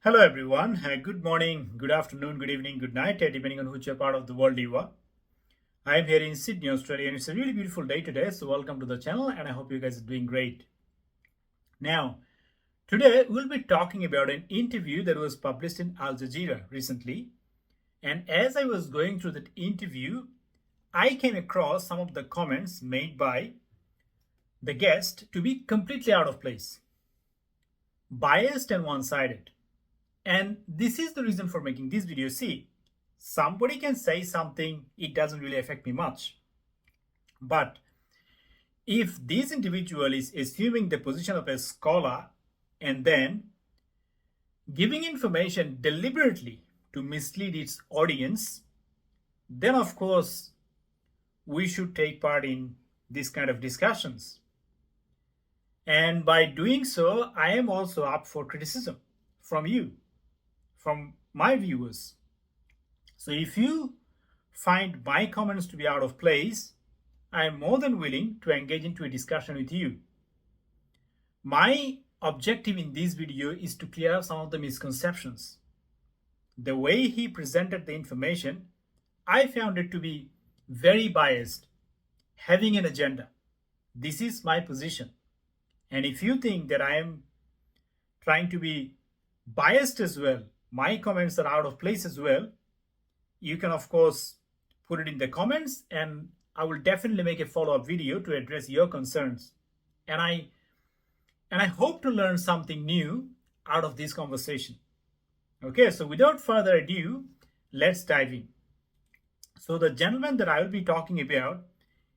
Hello, everyone. Good morning, good afternoon, good evening, good night, depending on which part of the world you are. I am here in Sydney, Australia, and it's a really beautiful day today. So, welcome to the channel, and I hope you guys are doing great. Now, today we'll be talking about an interview that was published in Al Jazeera recently. And as I was going through that interview, I came across some of the comments made by the guest to be completely out of place, biased, and one sided. And this is the reason for making this video. See, somebody can say something, it doesn't really affect me much. But if this individual is assuming the position of a scholar and then giving information deliberately to mislead its audience, then of course we should take part in this kind of discussions. And by doing so, I am also up for criticism from you, from my viewers. So if you find my comments to be out of place, I am more than willing to engage into a discussion with you. My objective in this video is to clear up some of the misconceptions. The way he presented the information, I found it to be very biased, having an agenda. This is my position. And if you think that I am trying to be biased as well, my comments are out of place as well, you can of course put it in the comments and I will definitely make a follow-up video to address your concerns. And I hope to learn something new out of this conversation. Okay, so without further ado, let's dive in. So the gentleman that I will be talking about,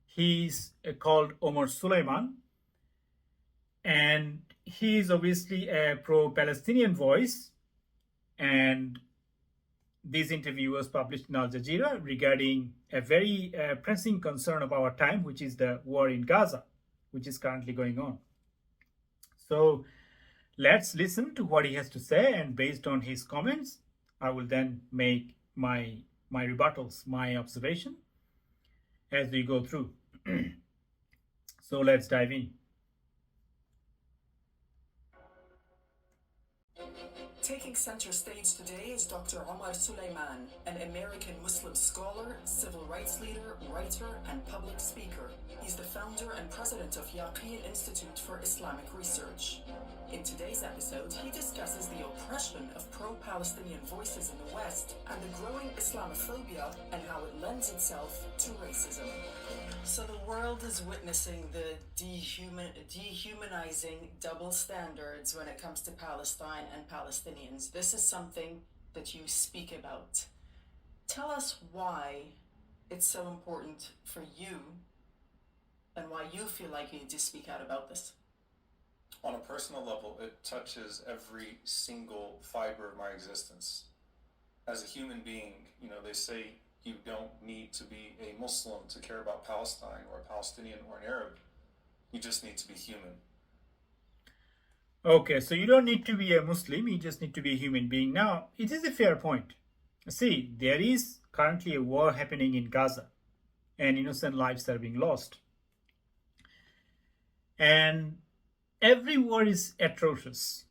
he's called Omar Suleiman, and he is obviously a pro-Palestinian voice. And this interview was published in Al Jazeera regarding a very pressing concern of our time, which is the war in Gaza, which is currently going on. So let's listen to what he has to say, and based on his comments, I will then make my rebuttals, my observation as we go through. So let's dive in. Taking center stage today is Dr. Omar Suleiman, an American Muslim scholar, civil rights leader, writer, and public speaker. He's the founder and president of Yaqeen Institute for Islamic Research. In today's episode, he discusses the oppression of pro-Palestinian voices in the West and the growing Islamophobia and how it lends itself to racism. So the world is witnessing the dehumanizing double standards when it comes to Palestine and Palestinians. This is something that you speak about. Tell us why it's so important for you and why you feel like you need to speak out about this. On a personal level, it touches every single fiber of my existence. As a human being, they say you don't need to be a Muslim to care about Palestine or a Palestinian or an Arab. You just need to be human. Okay, so you don't need to be a Muslim, you just need to be a human being. Now, it is a fair point. See, there is currently a war happening in Gaza, and innocent lives are being lost. And every war is atrocious.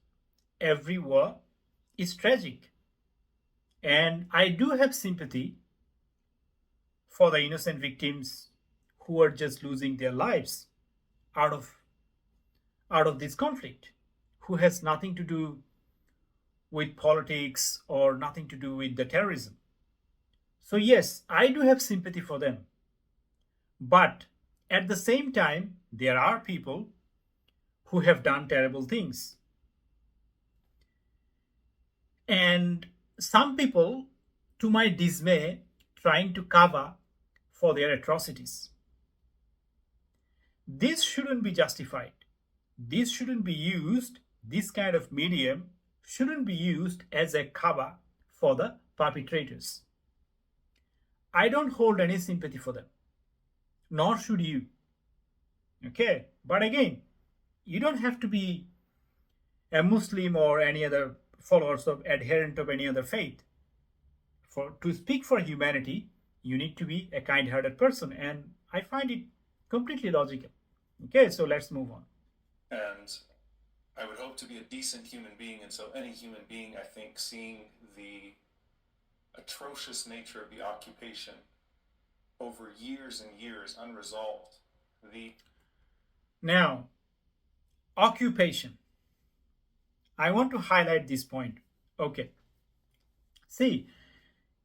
Every war is tragic. And I do have sympathy for the innocent victims who are just losing their lives out of this conflict, who has nothing to do with politics or nothing to do with the terrorism. So yes, I do have sympathy for them. But at the same time, there are people who have done terrible things. And some people, to my dismay, trying to cover for their atrocities. This shouldn't be justified. This shouldn't be used, this kind of medium shouldn't be used as a cover for the perpetrators. I don't hold any sympathy for them, nor should you. Okay, but again, you don't have to be a Muslim or any other followers of adherent of any other faith. To speak for humanity, you need to be a kind-hearted person, and I find it completely logical. Okay, so let's move on. And I would hope to be a decent human being, and so any human being, I think, seeing the atrocious nature of the occupation over years and years unresolved, Now, occupation. I want to highlight this point. Okay. See,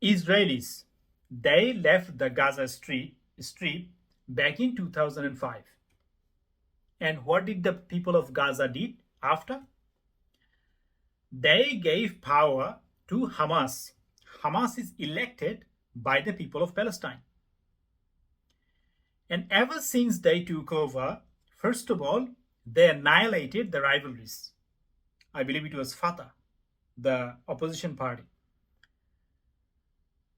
Israelis, they left the Gaza Strip back in 2005. And what did the people of Gaza did after? They gave power to Hamas. Hamas is elected by the people of Palestine. And ever since they took over, first of all, they annihilated the rivalries. I believe it was Fatah, the opposition party.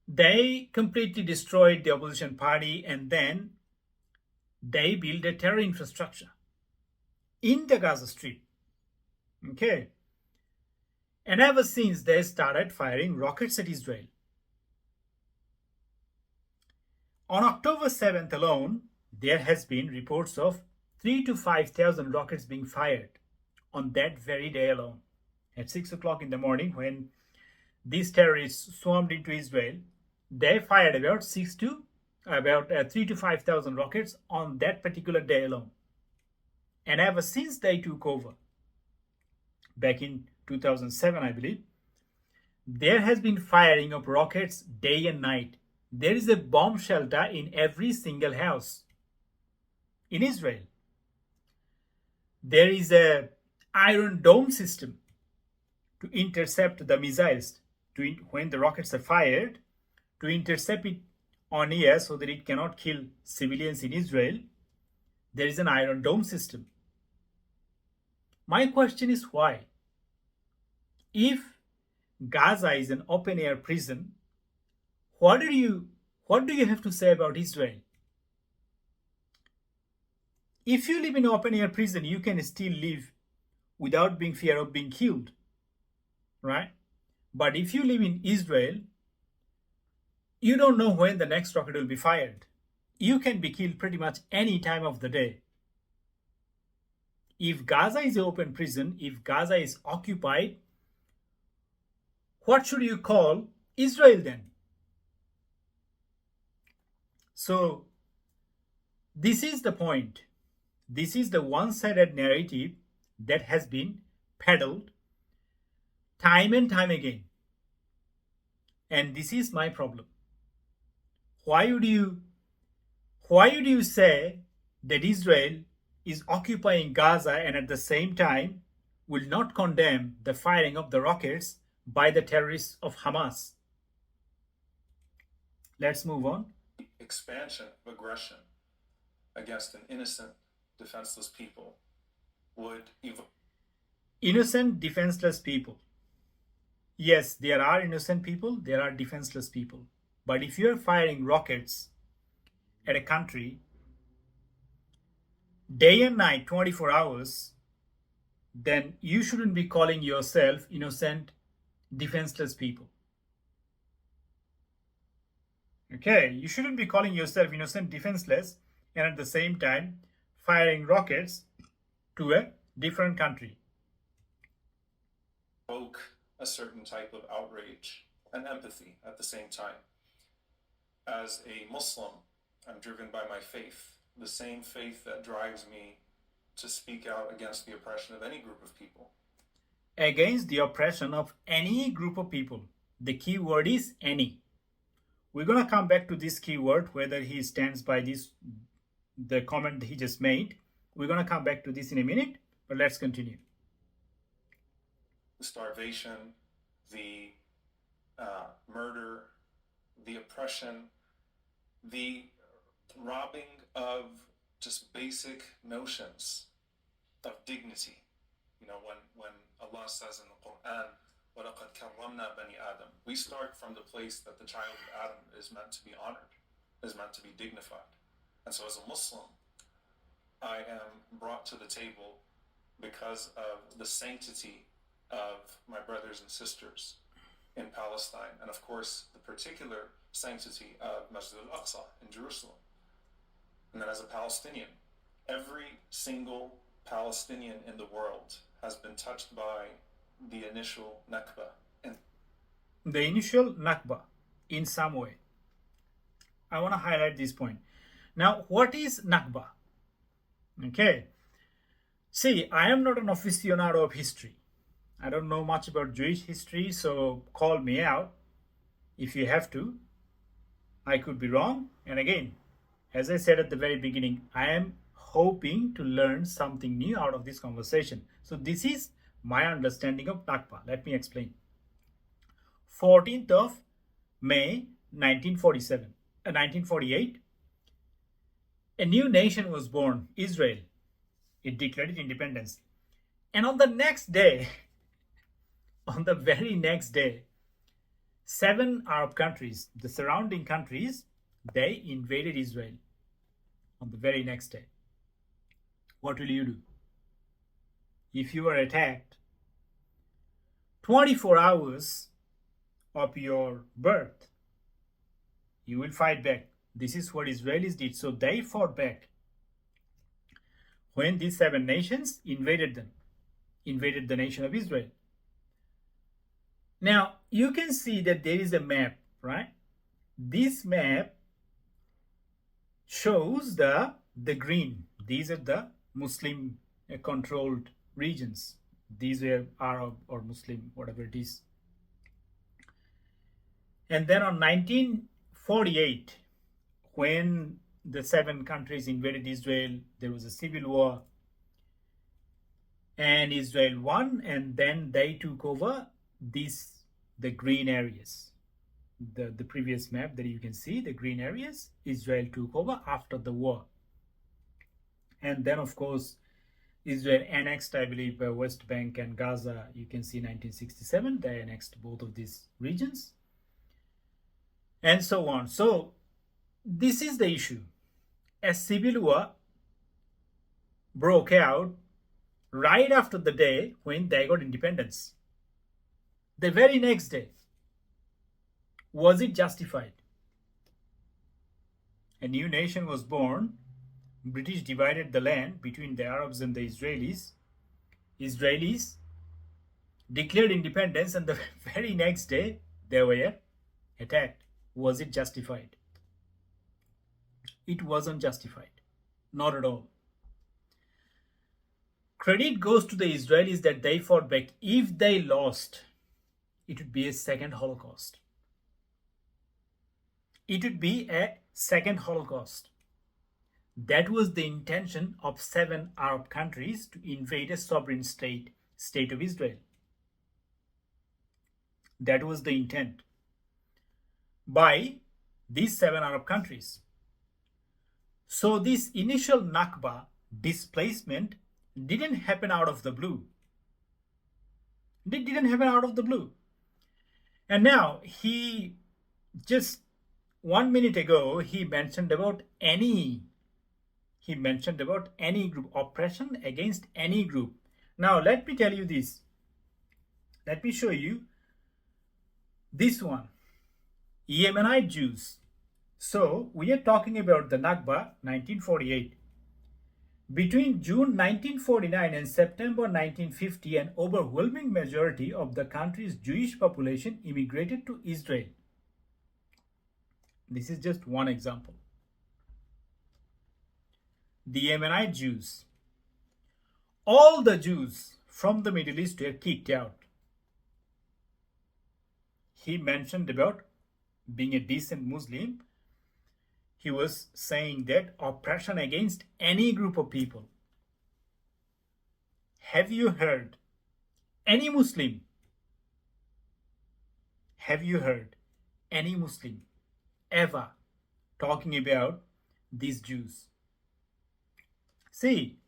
They completely destroyed the opposition party, and then they built a terror infrastructure in the Gaza Strip. Okay. And ever since, they started firing rockets at Israel. On October 7th alone, there has been reports of 3,000 to 5,000 rockets being fired on that very day alone. At 6 o'clock in the morning, when these terrorists swarmed into Israel, they fired about 3,000 to 5,000 rockets on that particular day alone. And ever since they took over, back in 2007, I believe, there has been firing of rockets day and night. There is a bomb shelter in every single house in Israel. There is a iron dome system to intercept the missiles, when the rockets are fired, to intercept it on air so that it cannot kill civilians in Israel. There is an iron dome system. My question is why? If Gaza is an open air prison, what do you have to say about Israel? If you live in an open air prison, you can still live without being fear of being killed, right? But if you live in Israel, you don't know when the next rocket will be fired. You can be killed pretty much any time of the day. If Gaza is an open prison, if Gaza is occupied, what should you call Israel then? So, this is the point. This is the one-sided narrative that has been peddled time and time again. And this is my problem. Why would you say that Israel is occupying Gaza and at the same time will not condemn the firing of the rockets by the terrorists of Hamas? Let's move on. Expansion of aggression against an innocent, defenseless people would Innocent, defenseless people. Yes, there are innocent people, there are defenseless people. But if you're firing rockets at a country day and night, 24 hours, then you shouldn't be calling yourself innocent, defenseless people. Okay, you shouldn't be calling yourself innocent, defenseless, and at the same time firing rockets to a different country. evoke a certain type of outrage and empathy at the same time. As a Muslim, I'm driven by my faith, the same faith that drives me to speak out against the oppression of any group of people. Against the oppression of any group of people. The key word is any. We're going to come back to this keyword, whether he stands by the comment that he just made. We're going to come back to this in a minute, but let's continue. The starvation, the murder, the oppression, the robbing of just basic notions of dignity. You know, when Allah says in the Quran, وَلَقَدْ كَرَّمْنَا بَنِي آدَمَ, we start from the place that the child of Adam is meant to be honored, is meant to be dignified. And so as a Muslim, I am brought to the table because of the sanctity of my brothers and sisters in Palestine, and of course the particular sanctity of Masjid al-Aqsa in Jerusalem. And then as a Palestinian, every single Palestinian in the world has been touched by the initial Nakba. And the initial Nakba in some way. I want to highlight this point. Now, what is Nakba? Okay. See, I am not an aficionado of history. I don't know much about Jewish history, so call me out if you have to. I could be wrong. And again, as I said at the very beginning, I am hoping to learn something new out of this conversation. So this is my understanding of Nakba. Let me explain. 14th of May 1948, a new nation was born, Israel. It declared its independence. And on the next day, on the very next day, 7 Arab countries, the surrounding countries, they invaded Israel on the very next day. What will you do? If you are attacked 24 hours of your birth, you will fight back. This is what Israelis did. So they fought back when these 7 nations invaded the nation of Israel. Now, you can see that there is a map, right? This map shows the green. These are the Muslim controlled regions. These were Arab or Muslim, whatever it is. And then on 1948, when the 7 countries invaded Israel, there was a civil war. And Israel won, and then they took over the green areas. The previous map that you can see, the green areas, Israel took over after the war. And then, of course, Israel annexed, I believe, West Bank and Gaza. You can see 1967, they annexed both of these regions. And so on. So, this is the issue. A civil war broke out right after the day when they got independence. The very next day. Was it justified? A new nation was born. British divided the land between the Arabs and the Israelis. Israelis declared independence, and the very next day they were attacked. Was it justified? It wasn't justified. Not at all. Credit goes to the Israelis that they fought back. If they lost, it would be a second Holocaust. It would be a second Holocaust. That was the intention of 7 Arab countries to invade a sovereign state of Israel. That was the intent by these 7 Arab countries. So this initial Nakba displacement didn't happen out of the blue. It didn't happen out of the blue. And now he just 1 minute ago he mentioned about any group, oppression against any group. Now let me tell you this. Let me show you this one. Yemenite Jews. So we are talking about the Nakba 1948. Between June 1949 and September 1950, an overwhelming majority of the country's Jewish population immigrated to Israel. This is just one example. The Yemenite Jews. All the Jews from the Middle East were kicked out. He mentioned about being a decent Muslim. He was saying that oppression against any group of people. Have you heard any Muslim? Have you heard any Muslim ever talking about these Jews? See,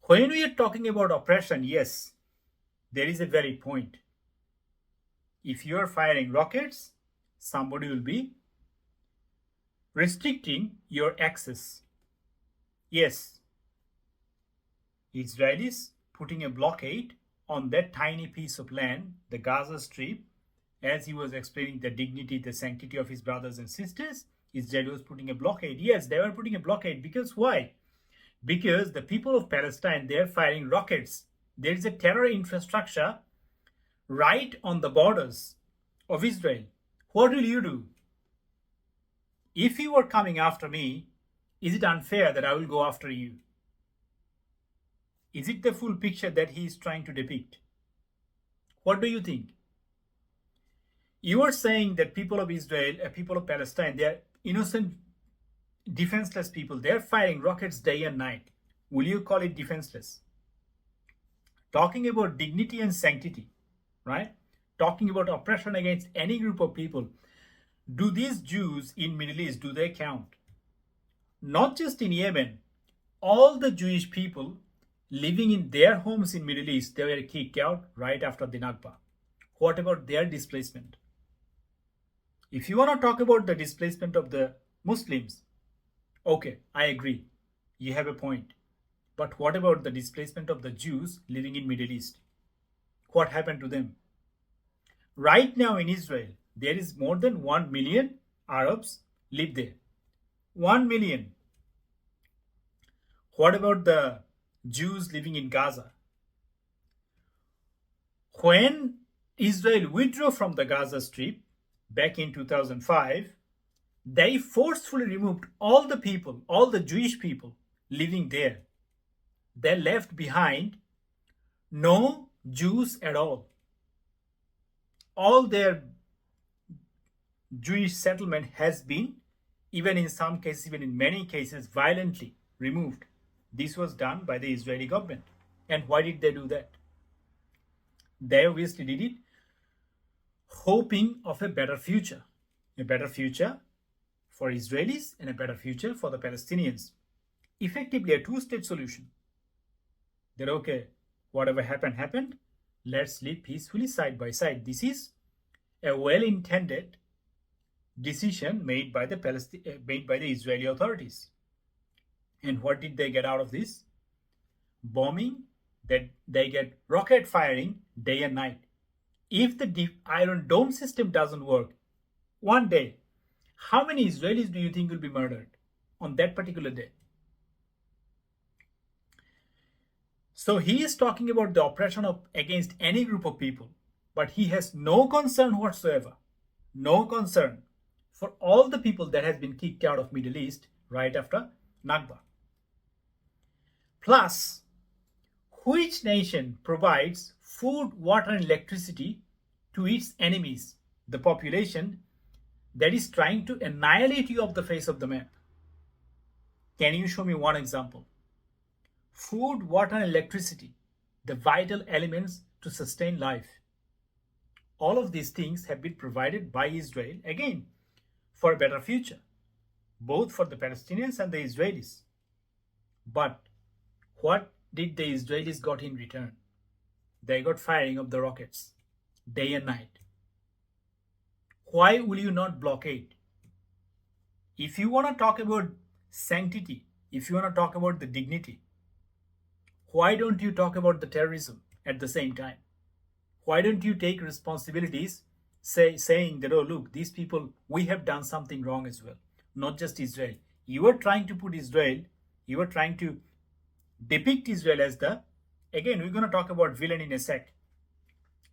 when we are talking about oppression, yes, there is a valid point. If you are firing rockets, somebody will be restricting your access. Yes, Israelis putting a blockade on that tiny piece of land, the Gaza Strip, as he was explaining the dignity, the sanctity of his brothers and sisters. Israel was putting a blockade. Yes, they were putting a blockade because why? because the people of Palestine, they're firing rockets. There is a terror infrastructure right on the borders of Israel. What will you do? If you are coming after me, is it unfair that I will go after you? Is it the full picture that he is trying to depict? What do you think? You are saying that people of Israel, people of Palestine, they are innocent, defenseless people. They are firing rockets day and night. Will you call it defenseless? Talking about dignity and sanctity, right? Talking about oppression against any group of people. Do these Jews in Middle East, do they count? Not just in Yemen, all the Jewish people living in their homes in Middle East, they were kicked out right after the Nakba. What about their displacement? If you want to talk about the displacement of the Muslims, okay, I agree. You have a point. But what about the displacement of the Jews living in Middle East? What happened to them? Right now in Israel, there is more than 1 million Arabs live there. 1 million. What about the Jews living in Gaza? When Israel withdrew from the Gaza Strip back in 2005, they forcefully removed all the people, all the Jewish people living there. They left behind no Jews at all. All their Jewish settlement has been, even in some cases, even in many cases, violently removed. This was done by the Israeli government. And why did they do that? They obviously did it hoping of a better future for Israelis and a better future for the Palestinians. Effectively a two-state solution. That okay, whatever happened, let's live peacefully side by side. This is a well-intended decision made by the Israeli authorities. And what did they get out of this? Bombing, that they get rocket firing day and night. If the Iron Dome system doesn't work, one day, how many Israelis do you think will be murdered on that particular day? So he is talking about the oppression against any group of people, but he has no concern whatsoever, no concern for all the people that has been kicked out of Middle East right after Nakba. Plus, which nation provides food, water, and electricity to its enemies, the population that is trying to annihilate you off the face of the map? Can you show me one example? Food, water, and electricity, the vital elements to sustain life. All of these things have been provided by Israel, again, for a better future, both for the Palestinians and the Israelis. But what did the Israelis got in return? They got firing of the rockets day and night. Why will you not blockade? If you want to talk about sanctity, if you want to talk about the dignity, why don't you talk about the terrorism at the same time? Why don't you take responsibilities, saying that, oh, look, these people, we have done something wrong as well, not just Israel. You are trying to put Israel, you are trying to depict Israel as the, again, we're going to talk about villain in a sec.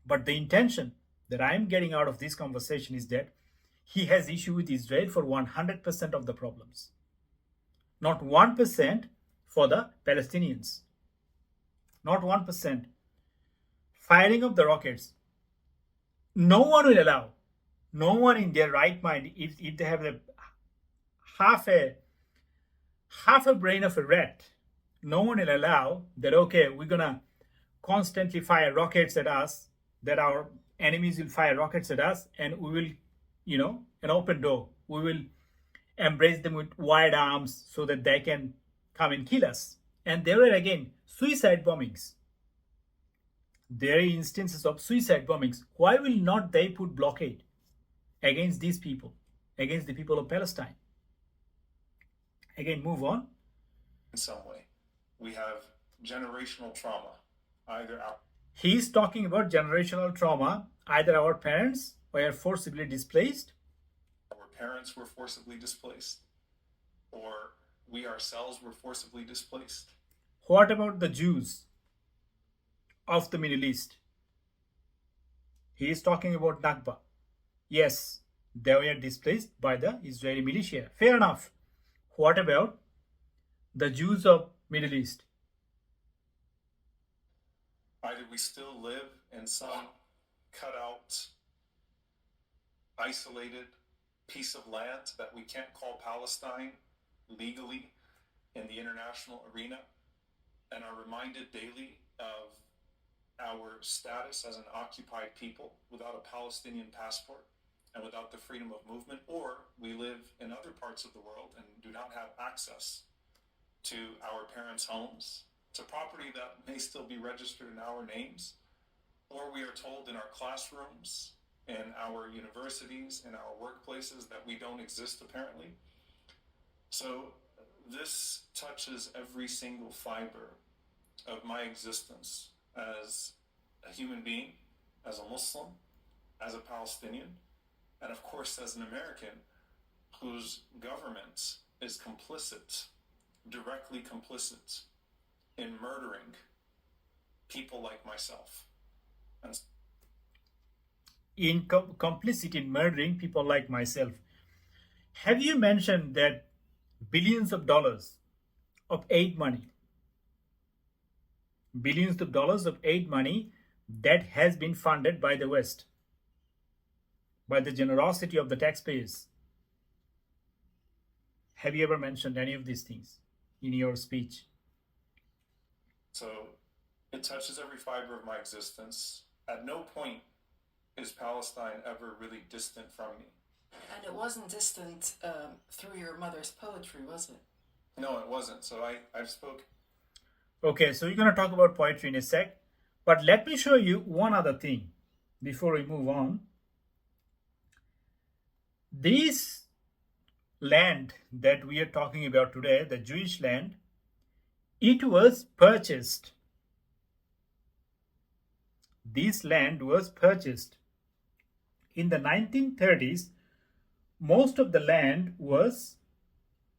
But the intention that I am getting out of this conversation is that he has issue with Israel for 100% of the problems. Not 1% for the Palestinians. Not 1%. Firing of the rockets. No one will allow, no one in their right mind, if they have half a brain of a rat, no one will allow that, okay, we're going to constantly fire rockets at us, that our enemies will fire rockets at us, and we will, an open door. We will embrace them with wide arms so that they can come and kill us. And there were, again, suicide bombings. There are instances of suicide bombings. Why will not they put blockade against these people, against the people of Palestine? Again, move on. In some way, we have generational trauma. He's talking about generational trauma. Either our parents were forcibly displaced, our parents were forcibly displaced, or we ourselves were forcibly displaced. What about the Jews of the Middle East? He is talking about Nakba. Yes, they were displaced by the Israeli militia. Fair enough. What about the Jews of Middle East? Either we still live in some cut out, isolated piece of land that we can't call Palestine legally in the international arena, and are reminded daily of our status as an occupied people without a Palestinian passport and without the freedom of movement, or we live in other parts of the world and do not have access to our parents' homes, to property that may still be registered in our names, or we are told in our classrooms, in our universities, in our workplaces that we don't exist apparently. So this touches every single fiber of my existence as a human being, as a Muslim, as a Palestinian, and of course as an American whose government is complicit, directly complicit, in murdering people like myself. And Complicit in murdering people like myself. Have you mentioned that billions of dollars of aid money, billions of dollars of aid money that has been funded by the West, by the generosity of the taxpayers? Have you ever mentioned any of these things in your speech? so it touches every fiber of my existence. At no point is Palestine ever really distant from me. And it wasn't distant through your mother's poetry, was it? No, it wasn't. So I've spoken. Okay, so we're going to talk about poetry in a sec, but let me show you one other thing before we move on. This land that we are talking about today, the Jewish land, it was purchased. This land was purchased. In the 1930s, most of the land was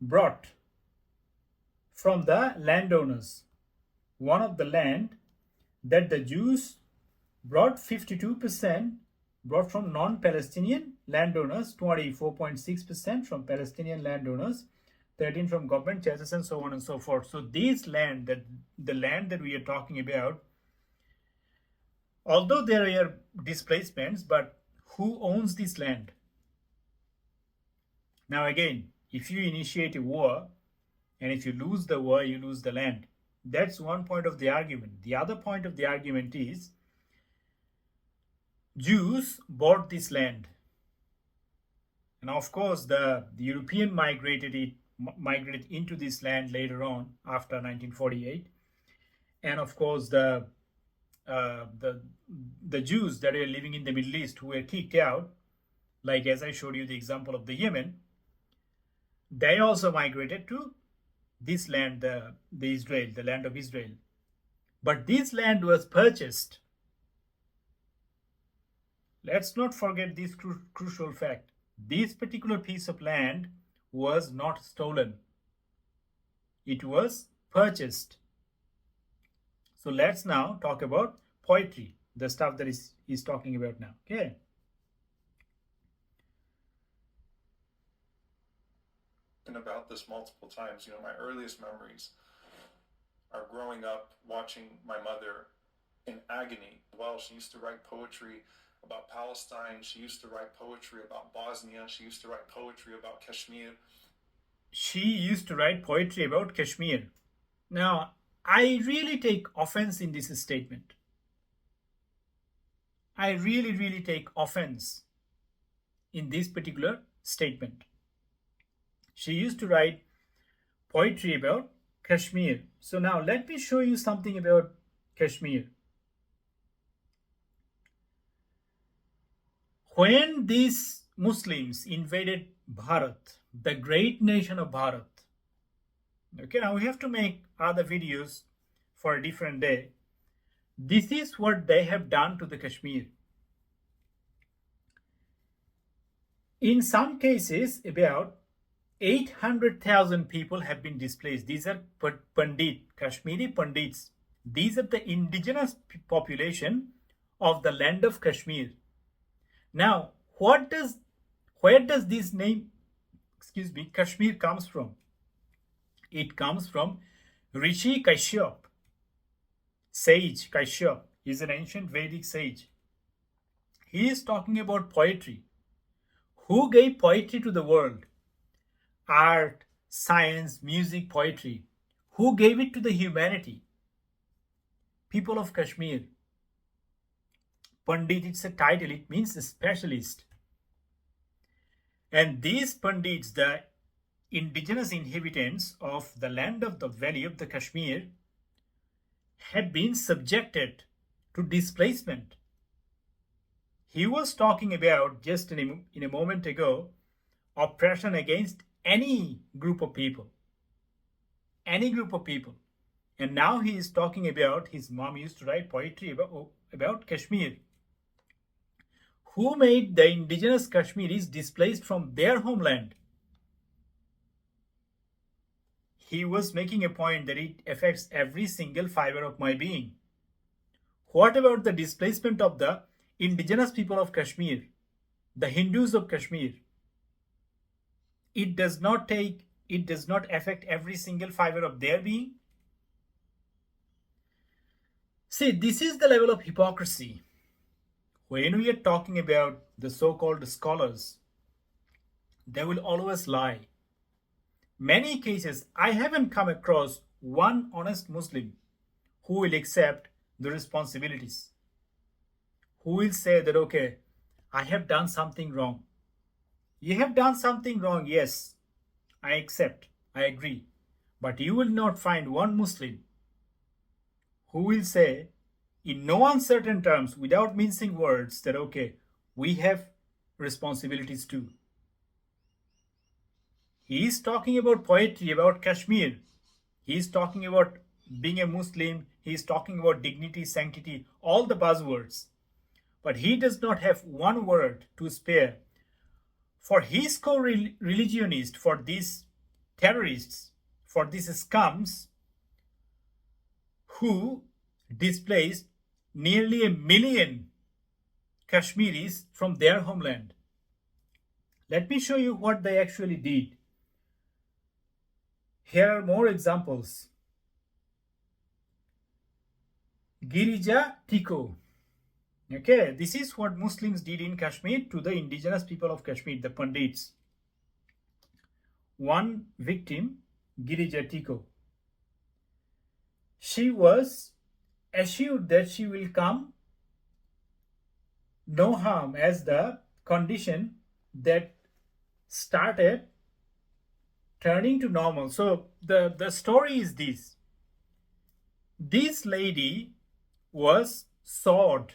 brought from the landowners. One of the land that the Jews brought 52% brought from non-Palestinian landowners, 24.6% from Palestinian landowners, 13 from government churches, and so on and so forth. So this land, the land that we are talking about, although there are displacements, but who owns this land? Now again, if you initiate a war, and if you lose the war, you lose the land. That's one point of the argument. The other point of the argument is Jews bought this land. And of course, the European migrated into this land later on after 1948. And of course, the Jews that are living in the Middle East who were kicked out, like as I showed you the example of the Yemen, they also migrated to this land, the Israel, the land of Israel. But this land was purchased. Let's not forget this crucial fact. This particular piece of land was not stolen. It was purchased. So let's now talk about poetry, the stuff that he's talking about now. Okay. About this multiple times. My earliest memories are growing up watching my mother in agony. Well, she used to write poetry about Palestine. She used to write poetry about Bosnia. She used to write poetry about Kashmir. She used to write poetry about Kashmir. Now, I really take offense in this statement. I really take offense in this particular statement. She used to write poetry about Kashmir. So now let me show you something about Kashmir. When these Muslims invaded Bharat, the great nation of Bharat, okay, now we have to make other videos for a different day. This is what they have done to the Kashmir. In some cases, about 800,000 people have been displaced. These are Pandit, Kashmiri Pandits. These are the indigenous population of the land of Kashmir. Now, where does this name, Kashmir comes from? It comes from Rishi Kashyap. Sage Kashyap is an ancient Vedic sage. He is talking about poetry. Who gave poetry to the world? Art, science, music, poetry. Who gave it to the humanity? People of Kashmir. Pandit, it's a title, it means a specialist. And these Pandits, the indigenous inhabitants of the land of the valley of the Kashmir, have been subjected to displacement. He was talking about just in a moment ago oppression against any group of people. Any group of people. And now he is talking about his mom used to write poetry about Kashmir. Who made the indigenous Kashmiris displaced from their homeland? He was making a point that it affects every single fiber of my being. What about the displacement of the indigenous people of Kashmir, the Hindus of Kashmir? It does not affect every single fiber of their being. See, this is the level of hypocrisy. When we are talking about the so-called scholars, they will always lie. Many cases, I haven't come across one honest Muslim who will accept the responsibilities, who will say that, okay, I have done something wrong. You have done something wrong, yes, I accept, I agree. But you will not find one Muslim who will say, in no uncertain terms, without mincing words, that, okay, we have responsibilities too. He is talking about poetry, about Kashmir. He is talking about being a Muslim. He is talking about dignity, sanctity, all the buzzwords. But he does not have one word to spare for his co-religionists, for these terrorists, for these scums who displaced nearly 1 million Kashmiris from their homeland. Let me show you what they actually did. Here are more examples. Girija, Tickoo. Okay, this is what Muslims did in Kashmir to the indigenous people of Kashmir, the Pandits. One victim, Girija, Tickoo. She was assured that she will come no harm as the condition that started turning to normal. So the story is this. This lady was sawed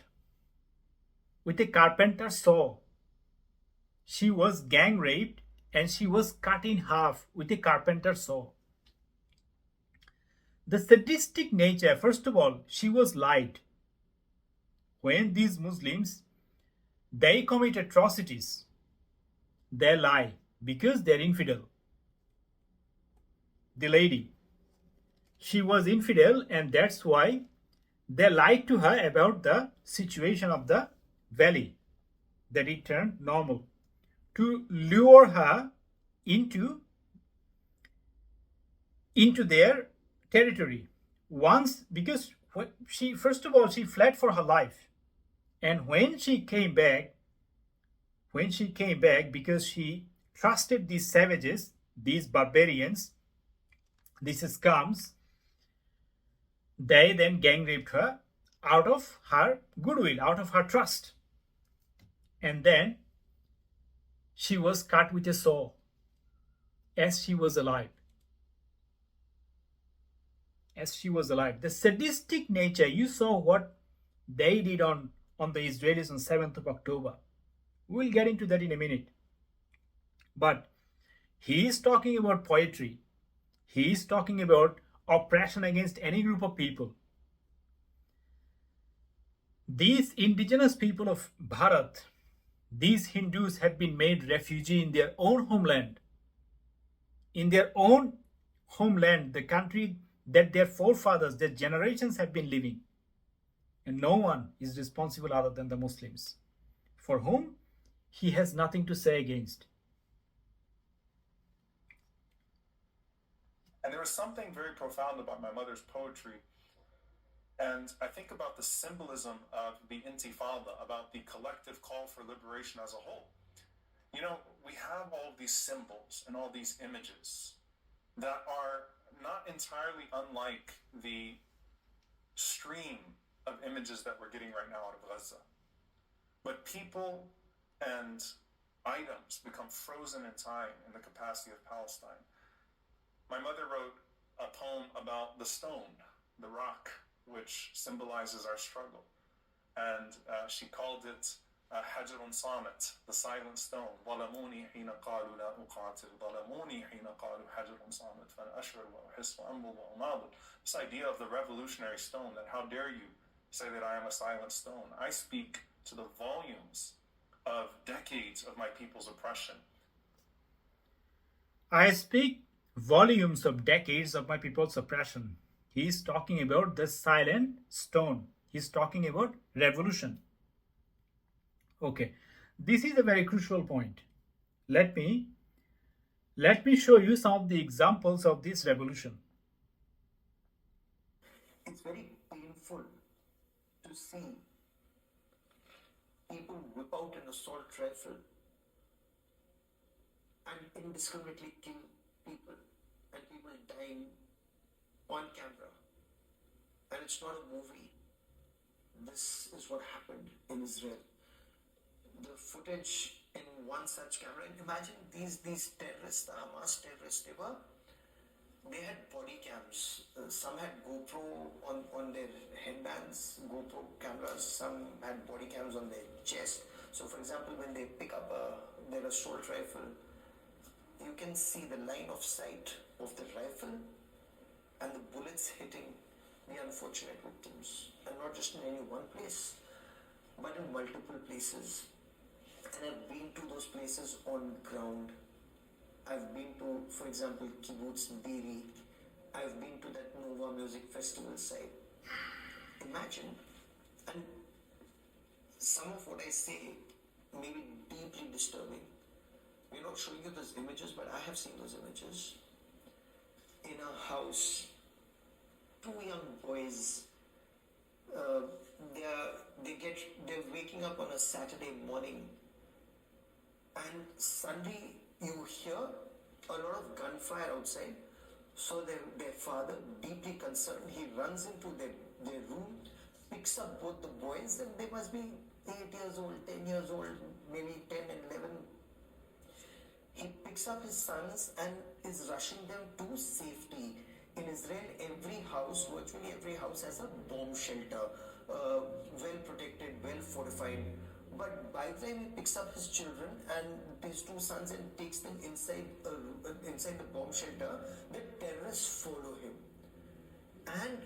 with a carpenter's saw. She was gang raped and she was cut in half with a carpenter's saw. The sadistic nature, first of all, she was lied. When these Muslims, they commit atrocities, they lie because they're infidel. The lady, she was infidel, and that's why they lied to her about the situation of the valley, that it turned normal, to lure her into their territory. Once, because she, first of all, she fled for her life, and when she came back, because she trusted these savages, these barbarians, these scums, they then gang raped her out of her goodwill, out of her trust. And then she was cut with a saw as she was alive. As she was alive. The sadistic nature, you saw what they did on the Israelis on 7th of October. We'll get into that in a minute. But he is talking about poetry. He is talking about oppression against any group of people. These indigenous people of Bharat, these Hindus have been made refugee in their own homeland. in their own homeland, the country that their forefathers, their generations have been living. And no one is responsible other than the Muslims, for whom he has nothing to say against. And there was something very profound about my mother's poetry. And I think about the symbolism of the Intifada, about the collective call for liberation as a whole. You know, we have all these symbols and all these images that are not entirely unlike the stream of images that we're getting right now out of Gaza. But people and items become frozen in time in the capacity of Palestine. My mother wrote a poem about the stone, the rock, which symbolizes our struggle. And she called it حجر صامت, the silent stone. ظلموني حين قالوا لا أقاتل, ظلموني حين قالوا حجر صامت, فأنا أشعر وأحس وأنبض وأناضل. This idea of the revolutionary stone, that how dare you say that I am a silent stone. I speak to the volumes of decades of my people's oppression. I speak volumes of decades of my people's oppression. He is talking about the silent stone. He is talking about revolution. Okay, this is a very crucial point. Let me show you some of the examples of this revolution. It's very painful to see people whip out an assault rifle and indiscriminately kill people, and people dying on camera. And it's not a movie. This is what happened in Israel. The footage in one such camera, and imagine these terrorists, the Hamas terrorists, they had body cams. Some had GoPro on their headbands, GoPro cameras. Some had body cams on their chest. So for example, when they pick up their assault rifle, you can see the line of sight of the rifle and the bullets hitting the unfortunate victims. And not just in any one place, but in multiple places. And I've been to those places on ground. I've been to, for example, Kibbutz Be'eri. I've been to that Nova Music Festival site. Imagine, and some of what I say may be deeply disturbing. We're not showing you those images, but I have seen those images. In a house, two young boys, they're waking up on a Saturday morning, and suddenly you hear a lot of gunfire outside. So their father, deeply concerned, he runs into their room, picks up both the boys, and they must be 8 years old, 10 years old, maybe 10 and 11. He picks up his sons and is rushing them to safety. In Israel, virtually every house has a bomb shelter, well protected, well fortified. But by the time he picks up his children and his two sons and takes them inside the bomb shelter, the terrorists follow him. And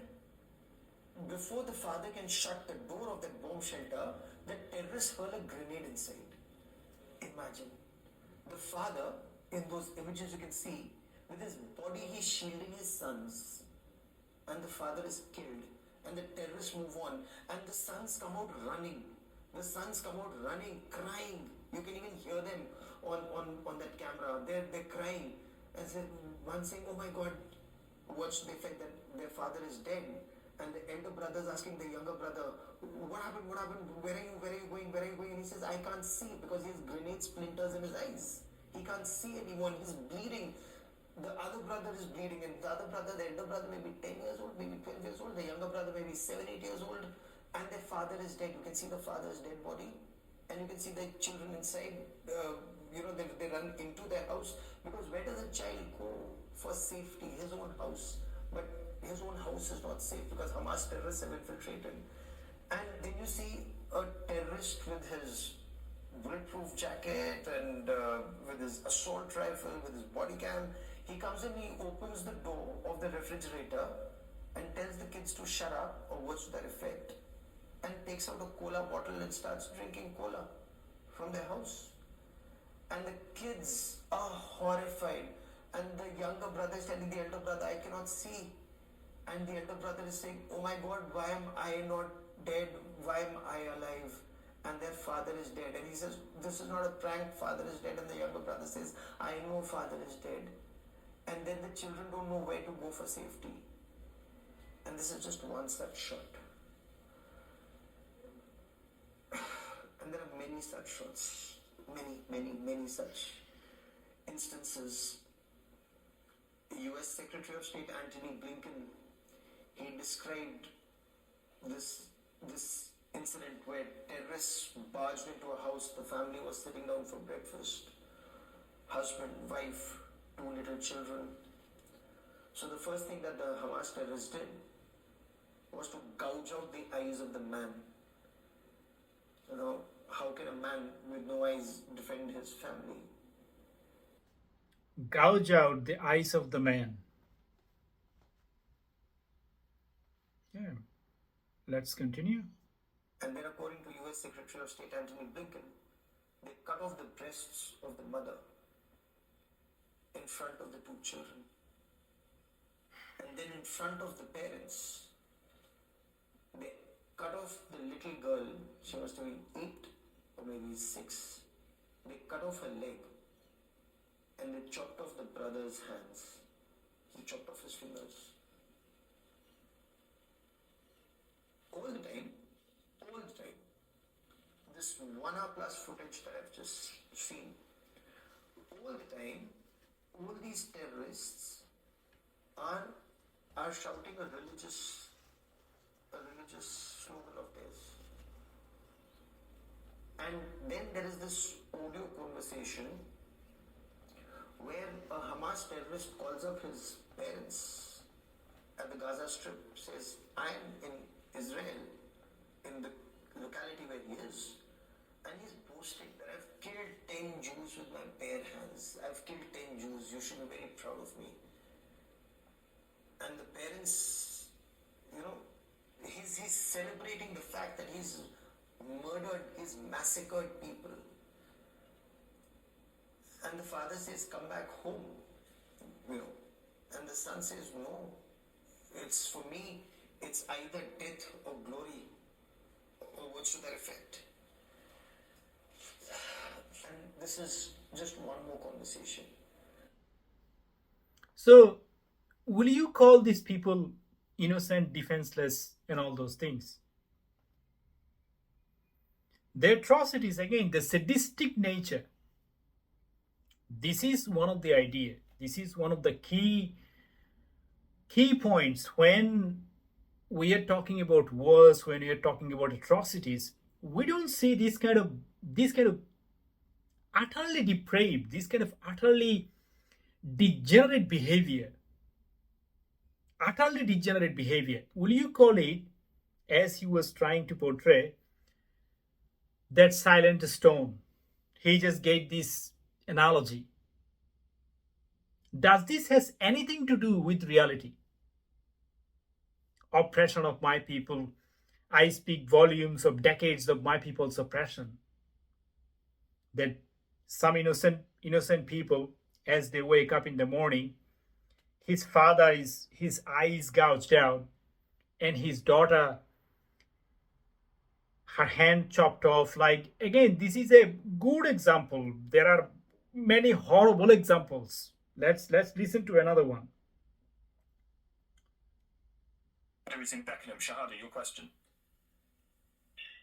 before the father can shut the door of that bomb shelter, the terrorists hurl a grenade inside. Imagine. The father, in those images you can see, with his body he's shielding his sons. And the father is killed. And the terrorists move on. And the sons come out running. The sons come out running, crying. You can even hear them on that camera. They're crying. And one saying, oh my God, watch the fact that their father is dead. And the elder brother is asking the younger brother, what happened? Where are you going? And he says, I can't see, because he has grenade splinters in his eyes. He can't see anyone. He's bleeding. The other brother is bleeding, and the other brother, the elder brother, may be 10 years old, maybe 12 years old. The younger brother may be 7, 8 years old. And their father is dead. You can see the father's dead body, and you can see the children inside. They run into their house, because where does a child go for safety? His own house. But his own house is not safe, because Hamas terrorists have infiltrated. And then you see a terrorist with his bulletproof jacket and with his assault rifle, with his body cam. He comes in, he opens the door of the refrigerator and tells the kids to shut up, or words to that effect, and takes out a cola bottle and starts drinking cola from their house. And the kids are horrified. And the younger brother is telling the elder brother, I cannot see. And the elder brother is saying, oh my God, why am I not dead? Why am I alive? And their father is dead. And he says, this is not a prank, father is dead. And the younger brother says, I know father is dead. And then the children don't know where to go for safety. And this is just one such shot. And there are many such shots. Many such instances. The US Secretary of State Antony Blinken, he described this incident where terrorists barged into a house. The family was sitting down for breakfast. Husband, wife, 2 little children. So the first thing that the Hamas terrorists did was to gouge out the eyes of the man. You know, how can a man with no eyes defend his family? Gouge out the eyes of the man. Yeah. Let's continue. And then according to US Secretary of State Antony Blinken, they cut off the breasts of the mother in front of the 2 children. And then in front of the parents, they cut off the little girl. She must have been 8 or maybe 6. They cut off her leg. And they chopped off the brother's hands. They chopped off his fingers. All the time, this 1 hour plus footage that I've just seen, all the time, all these terrorists are shouting a religious slogan of theirs. And then there is this audio conversation where a Hamas terrorist calls up his parents at the Gaza Strip, says, I am in Israel, in the locality where he is, and he's boasting that I've killed 10 Jews with my bare hands. I've killed 10 Jews, you should be very proud of me. And the parents, you know, he's celebrating the fact that he's murdered, he's massacred people. And the father says, come back home, you know. And the son says, no, it's for me, it's either death or glory, or words to that effect. And this is just one more conversation. So, will you call these people innocent, defenseless, and all those things? The atrocities, again, the sadistic nature. This is one of the idea. This is one of the key points when we are talking about wars, when we are talking about atrocities. We don't see this kind of utterly depraved, this kind of utterly degenerate behavior. Utterly degenerate behavior. Will you call it, as he was trying to portray, that silent stone? He just gave this analogy. Does this has anything to do with reality? Oppression of my people. I speak volumes of decades of my people's oppression. That some innocent people, as they wake up in the morning, his father is his eyes gouged out, and his daughter, her hand chopped off. Like, again, this is a good example. There are many horrible examples. Let's listen to another one. Everything Beckham, Shahada, your question.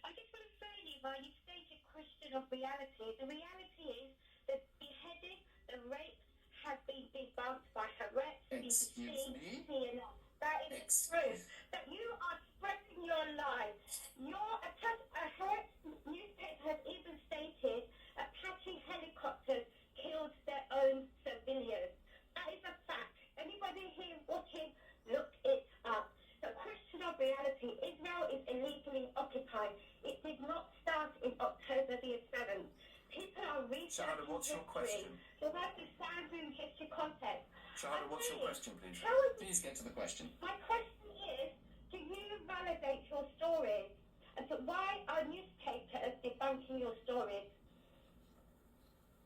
I just want to say, Levi, you stated question of reality. The reality is that beheading, the rapes have been debunked by Haaretz, Excuse me? CNN. That is proof that you are spreading your lies. Haaretz newspaper has even stated Apache helicopters killed their own civilians. That is a fact. Anybody here watching, look it up. The question of reality, Israel is illegally occupied. It did not start in October the 7th. People are researching Shahada, what's your question? They want to stand in history context. Shahada, what's your question, please? Please get to the question. My question is, do you validate your stories? And so why are newspapers debunking your stories?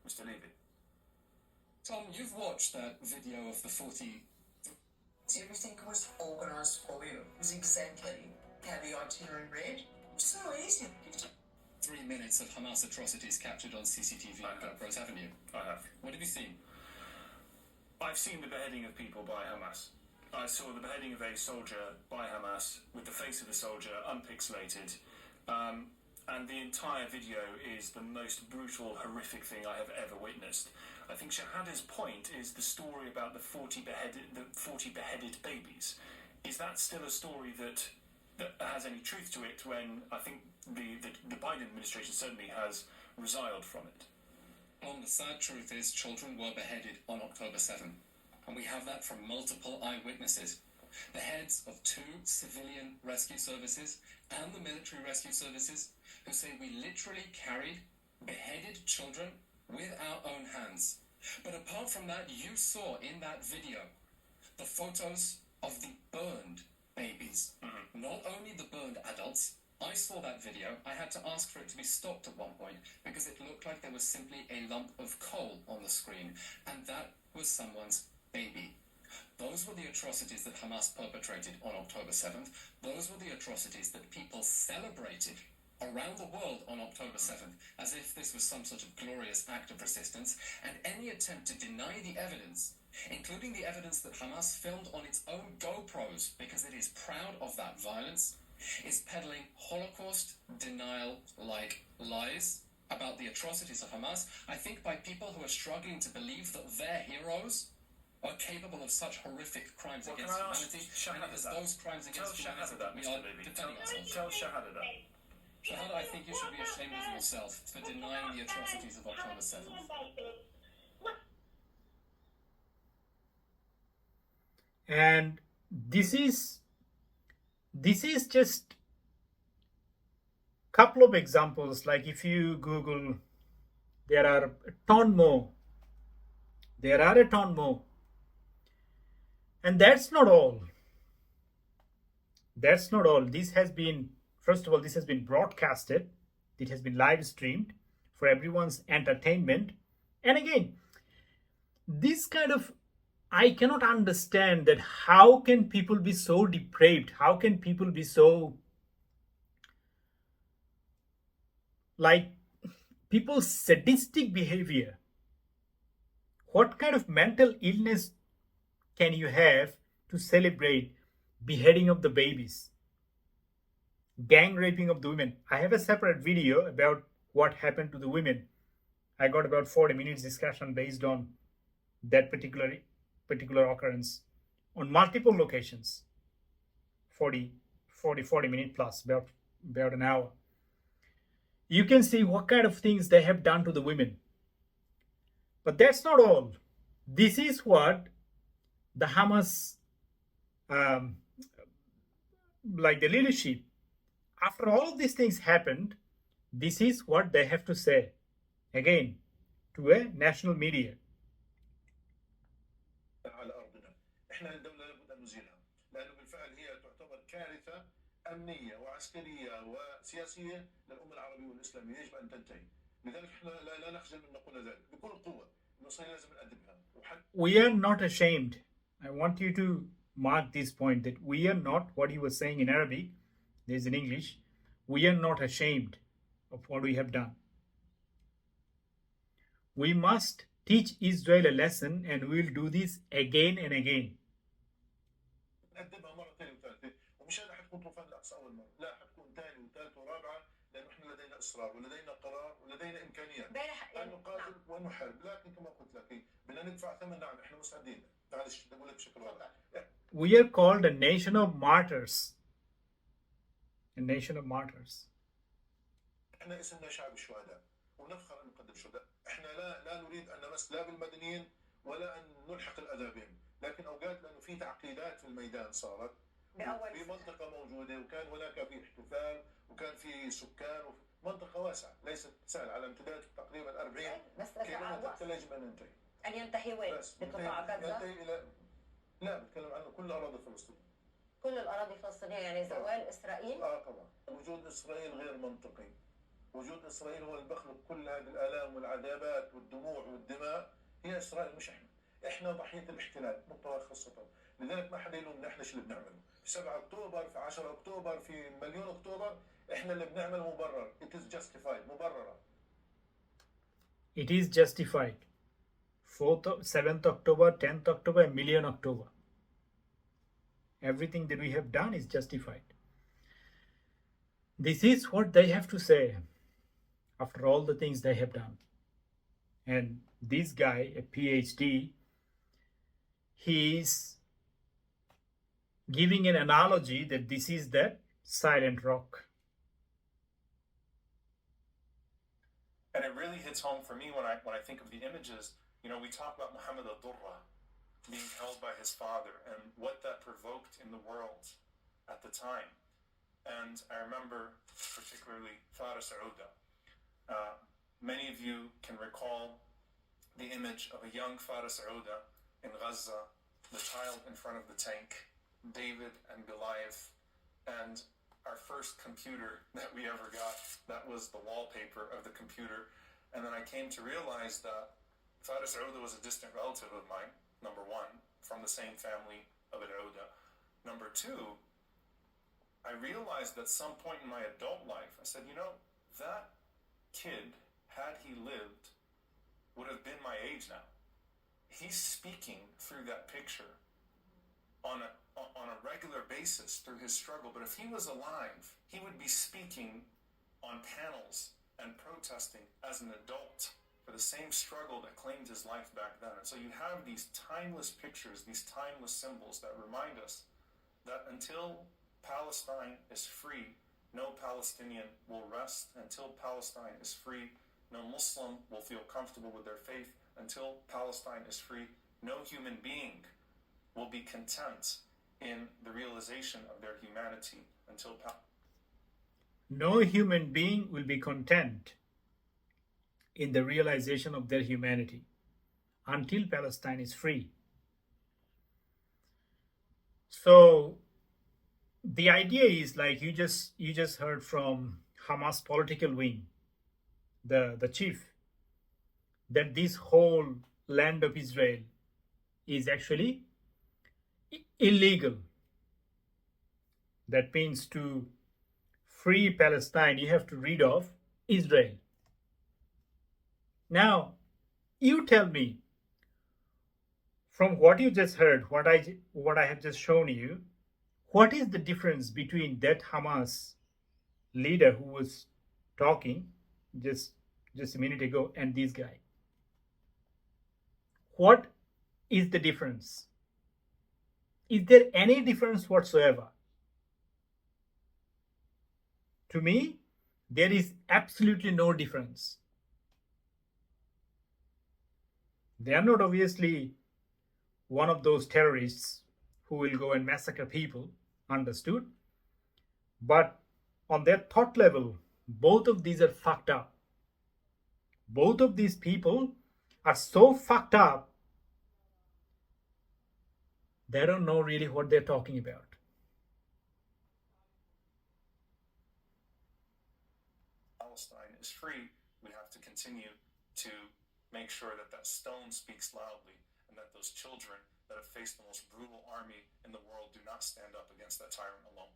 Mr. Levy. Tom, you've watched that video of the 40. Everything was organized for you. It was exemplary. Have the itinerary read? So easy. 3 minutes of Hamas atrocities captured on CCTV and GoPros, haven't you? I have. What have you seen? I've seen the beheading of people by Hamas. I saw the beheading of a soldier by Hamas with the face of the soldier unpixelated. And the entire video is the most brutal, horrific thing I have ever witnessed. I think Shahada's point is the story about the 40 beheaded babies. Is that still a story that has any truth to it when I think the Biden administration certainly has resiled from it? Well, the sad truth is children were beheaded on October 7th. And we have that from multiple eyewitnesses. The heads of 2 civilian rescue services and the military rescue services who say we literally carried beheaded children with our own hands. But apart from that, you saw in that video the photos of the burned babies. Not only the burned adults. I saw that video. I had to ask for it to be stopped at one point because it looked like there was simply a lump of coal on the screen, and that was someone's baby. Those were the atrocities that Hamas perpetrated on October 7th. Those were the atrocities that people celebrated around the world on October 7th, as if this was some sort of glorious act of resistance, and any attempt to deny the evidence, including the evidence that Hamas filmed on its own GoPros because it is proud of that violence, is peddling Holocaust denial-like lies about the atrocities of Hamas, I think by people who are struggling to believe that their heroes are capable of such horrific crimes against humanity, and it is those crimes against humanity that we are defending ourselves. Tell Shahada that. Shahada, I think you should be ashamed of yourself for denying the atrocities of October 7th. And this is just couple of examples. Like if you Google, there are a ton more. And that's not all. This has been, first of all, this has been broadcasted. It has been live streamed for everyone's entertainment. And again, this kind of, I cannot understand that how can people be so depraved? How can people be so, like, people's sadistic behavior? What kind of mental illness can you have to celebrate beheading of the babies, gang raping of the women? I have a separate video about what happened to the women. I got about 40 minutes discussion based on that particular occurrence on multiple locations, 40 minutes plus, about an hour. You can see what kind of things they have done to the women. But that's not all. This is what the Hamas, like the leadership, after all of these things happened, this is what they have to say, again, to a national media. على أرضنا، إحنا الدولة لابد أن نزيلها، لأنه بالفعل هي تعتبر كارثة أمنية وعسكرية وسياسية للأمة العربية والإسلامية، يجب أن تنتهي. لذلك إحنا لا نخجل من نقول ذلك بكل قوة. المصريين لازم نأدبها. We are not ashamed. I want you to mark this point that we are not, what he was saying in Arabic, there's in English, we are not ashamed of what we have done. We must teach Israel a lesson, and we will do this again and again. نقدمها مرة ثانية وثالثة، ومش هذا حتكون طوفان الأقصى أول مرة، لا حتكون ثانية وثالثة ورابعة، لأنه إحنا لدينا إصرار ولدينا قرار ولدينا إمكانيات أن نقاتل ونحارب، لكن كما قلت لك بدنا ندفع ثمن. نعم إحنا مستعدين. معلش بدي أقول لك بشكل واضح. We are called a nation of martyrs. A nation of martyrs. إحنا اسمنا شعب الشهداء ونفخر أن نقدم شهداء. إحنا لا نريد أن نمس لا بالمدنيين ولا أن نلحق الأذى بهم، لكن أوقات لأنه في تعقيدات في الميدان صارت في منطقة موجودة، وكان هناك في احتفال وكان في سكان منطقة واسعة ليست سهلة على امتداد تقريبا 40 كيلومتر. يجب أن ننتهي. أن ينتهي وين؟ بقطاع غزة؟ ينتهي إلى، لا بتكلم عنه كل أراضي فلسطين. كل الأراضي الفلسطينية، يعني زوال إسرائيل؟ طبعا. وجود إسرائيل غير منطقي. وجود إسرائيل هو اللي بخلق كل هذه الآلام والعذابات والدموع والدماء، هي إسرائيل مش إحنا. إحنا ضحية الاحتلال متوسطا. لذلك ما حدا يلومنا، إحنا شو اللي بنعمله في 7 أكتوبر، في 10 أكتوبر، في مليون أكتوبر. إحنا اللي بنعمله مبرر. It is justified. مبررة. It is justified. 7th October, 10th October, million October. Everything that we have done is justified. This is what they have to say after all the things they have done. And this guy, a PhD, he is giving an analogy that this is that silent rock. And it really hits home for me when I think of the images. You know, we talk about Muhammad al-Durra being held by his father and what that provoked in the world at the time. And I remember particularly Faris Auda. Many of you can recall the image of a young Faris Auda in Gaza, the child in front of the tank, David and Goliath, and our first computer that we ever got, that was the wallpaper of the computer. And then I came to realize that Faris Auda was a distant relative of mine, number one, from the same family of Auda. Number two, I realized at some point in my adult life, I said, you know, that kid, had he lived, would have been my age now. He's speaking through that picture on a regular basis through his struggle. But if he was alive, he would be speaking on panels and protesting as an adult for the same struggle that claimed his life back then. And so you have these timeless pictures, these timeless symbols that remind us that until Palestine is free, no Palestinian will rest. Until Palestine is free, no Muslim will feel comfortable with their faith. Until Palestine is free, no human being will be content in the realization of their humanity. No human being will be content in the realization of their humanity until Palestine is free. So the idea is, like you just heard from Hamas political wing, the chief, that this whole land of Israel is actually illegal. That means to free Palestine, you have to rid of Israel. Now, you tell me, from what you just heard, what I have just shown you, what is the difference between that Hamas leader who was talking just a minute ago and this guy? What is the difference? Is there any difference whatsoever? To me, there is absolutely no difference. They are not obviously one of those terrorists who will go and massacre people, understood? But on their thought level, both of these are fucked up. Both of these people are so fucked up, they don't know really what they're talking about. Palestine is free, we have to continue to make sure that that stone speaks loudly and that those children that have faced the most brutal army in the world do not stand up against that tyrant alone.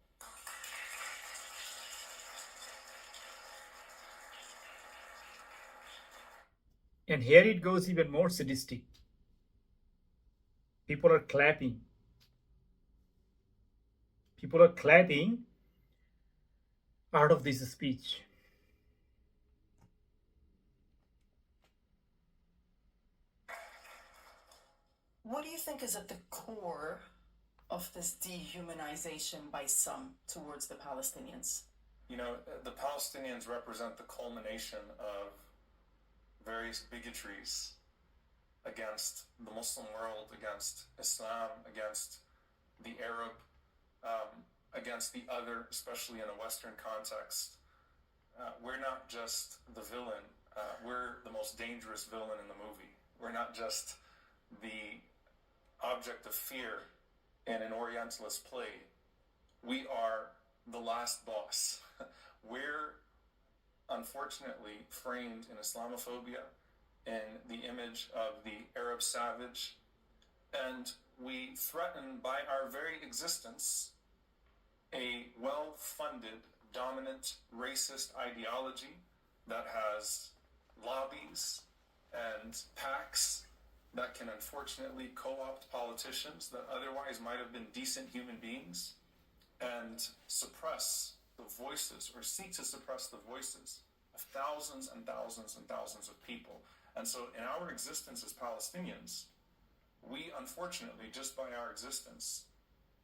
And here it goes even more sadistic. People are clapping. People are clapping out of this speech. What do you think is at the core of this dehumanization by some towards the Palestinians? You know, the Palestinians represent the culmination of various bigotries against the Muslim world, against Islam, against the Arab, against the other, especially in a Western context. We're not just the villain, we're the most dangerous villain in the movie. We're not just the object of fear in an Orientalist play. We are the last boss. We're unfortunately framed in Islamophobia in the image of the Arab savage, and we threaten by our very existence a well-funded, dominant, racist ideology that has lobbies and PACs that can unfortunately co-opt politicians that otherwise might have been decent human beings and suppress the voices, or seek to suppress the voices of thousands and thousands and thousands of people. And so in our existence as Palestinians, we unfortunately, just by our existence,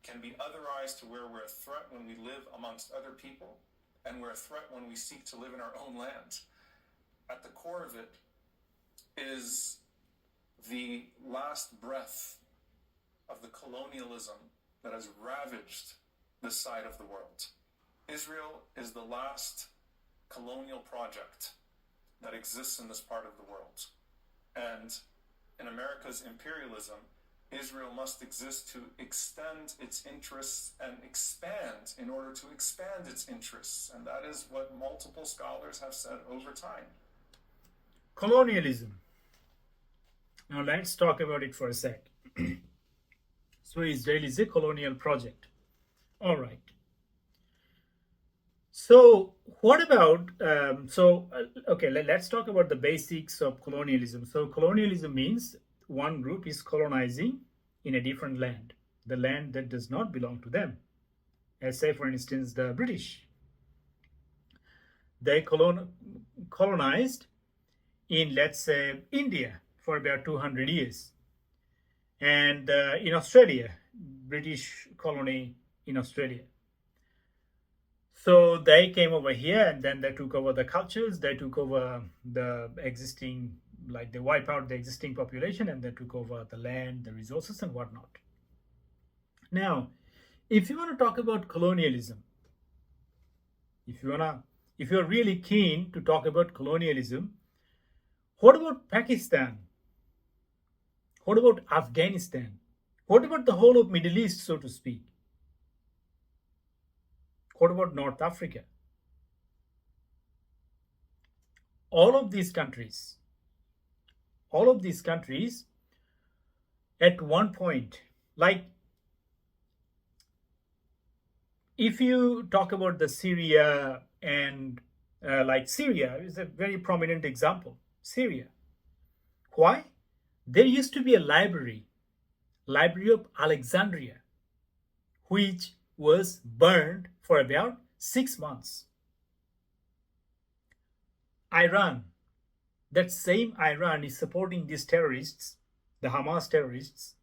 can be otherized to where we're a threat when we live amongst other people, and we're a threat when we seek to live in our own land. At the core of it is the last breath of the colonialism that has ravaged this side of the world. Israel is the last colonial project that exists in this part of the world. And in America's imperialism, Israel must exist to extend its interests and expand in order to expand its interests. And that is what multiple scholars have said over time. Colonialism. Now let's talk about it for a sec. So Israel is a colonial project. All right. So what about, let's talk about the basics of colonialism. So colonialism means one group is colonizing in a different land, the land that does not belong to them. As say, for instance, the British. They colonized in, let's say, India for about 200 years. And in Australia, British colony in Australia. So they came over here and then they took over the cultures, they took over the existing, like they wiped out the existing population and they took over the land, the resources and whatnot. Now, if you want to talk about colonialism, if you're really keen to talk about colonialism, what about Pakistan? What about Afghanistan? What about the whole of Middle East, so to speak? What about North Africa? All of these countries at one point, like if you talk about the Syria and like Syria is a very prominent example. Syria. Why? There used to be a library of Alexandria, which was burned for about 6 months. Iran, that same Iran is supporting these terrorists, the Hamas terrorists.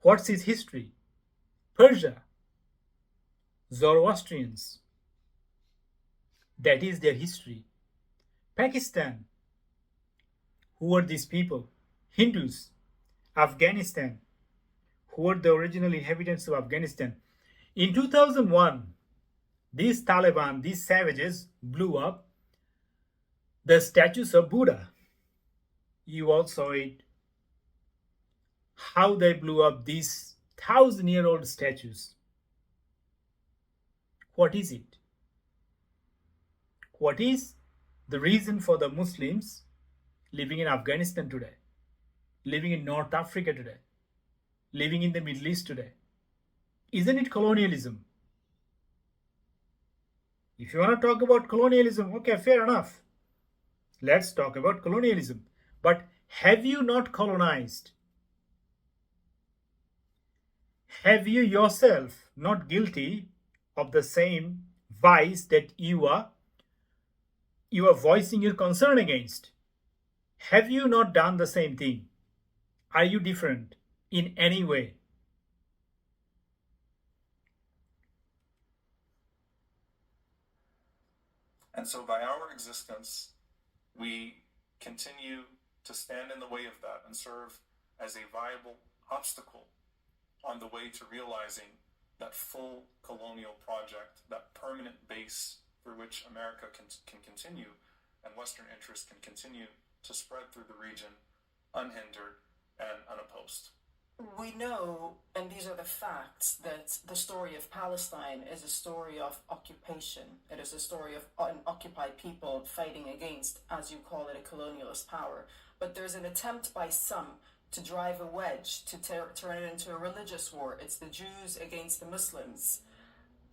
What's its history? Persia, Zoroastrians. That is their history. Pakistan, who were these people? Hindus. Afghanistan, who were the original inhabitants of Afghanistan. In 2001, these Taliban, these savages, blew up the statues of Buddha. You all saw it. How they blew up these 1,000-year-old statues. What is it? What is the reason for the Muslims living in Afghanistan today, living in North Africa today, living in the Middle East today? Isn't it colonialism? If you want to talk about colonialism, okay, fair enough. Let's talk about colonialism. But have you not colonized? Have you yourself not guilty of the same vice that you are voicing your concern against? Have you not done the same thing? Are you different in any way? And so by our existence, we continue to stand in the way of that and serve as a viable obstacle on the way to realizing that full colonial project, that permanent base through which America can continue and Western interests can continue to spread through the region unhindered and unopposed. We know, and these are the facts, that the story of Palestine is a story of occupation. It is a story of unoccupied people fighting against, as you call it, a colonialist power. But there's an attempt by some to drive a wedge, to turn it into a religious war. It's the Jews against the Muslims.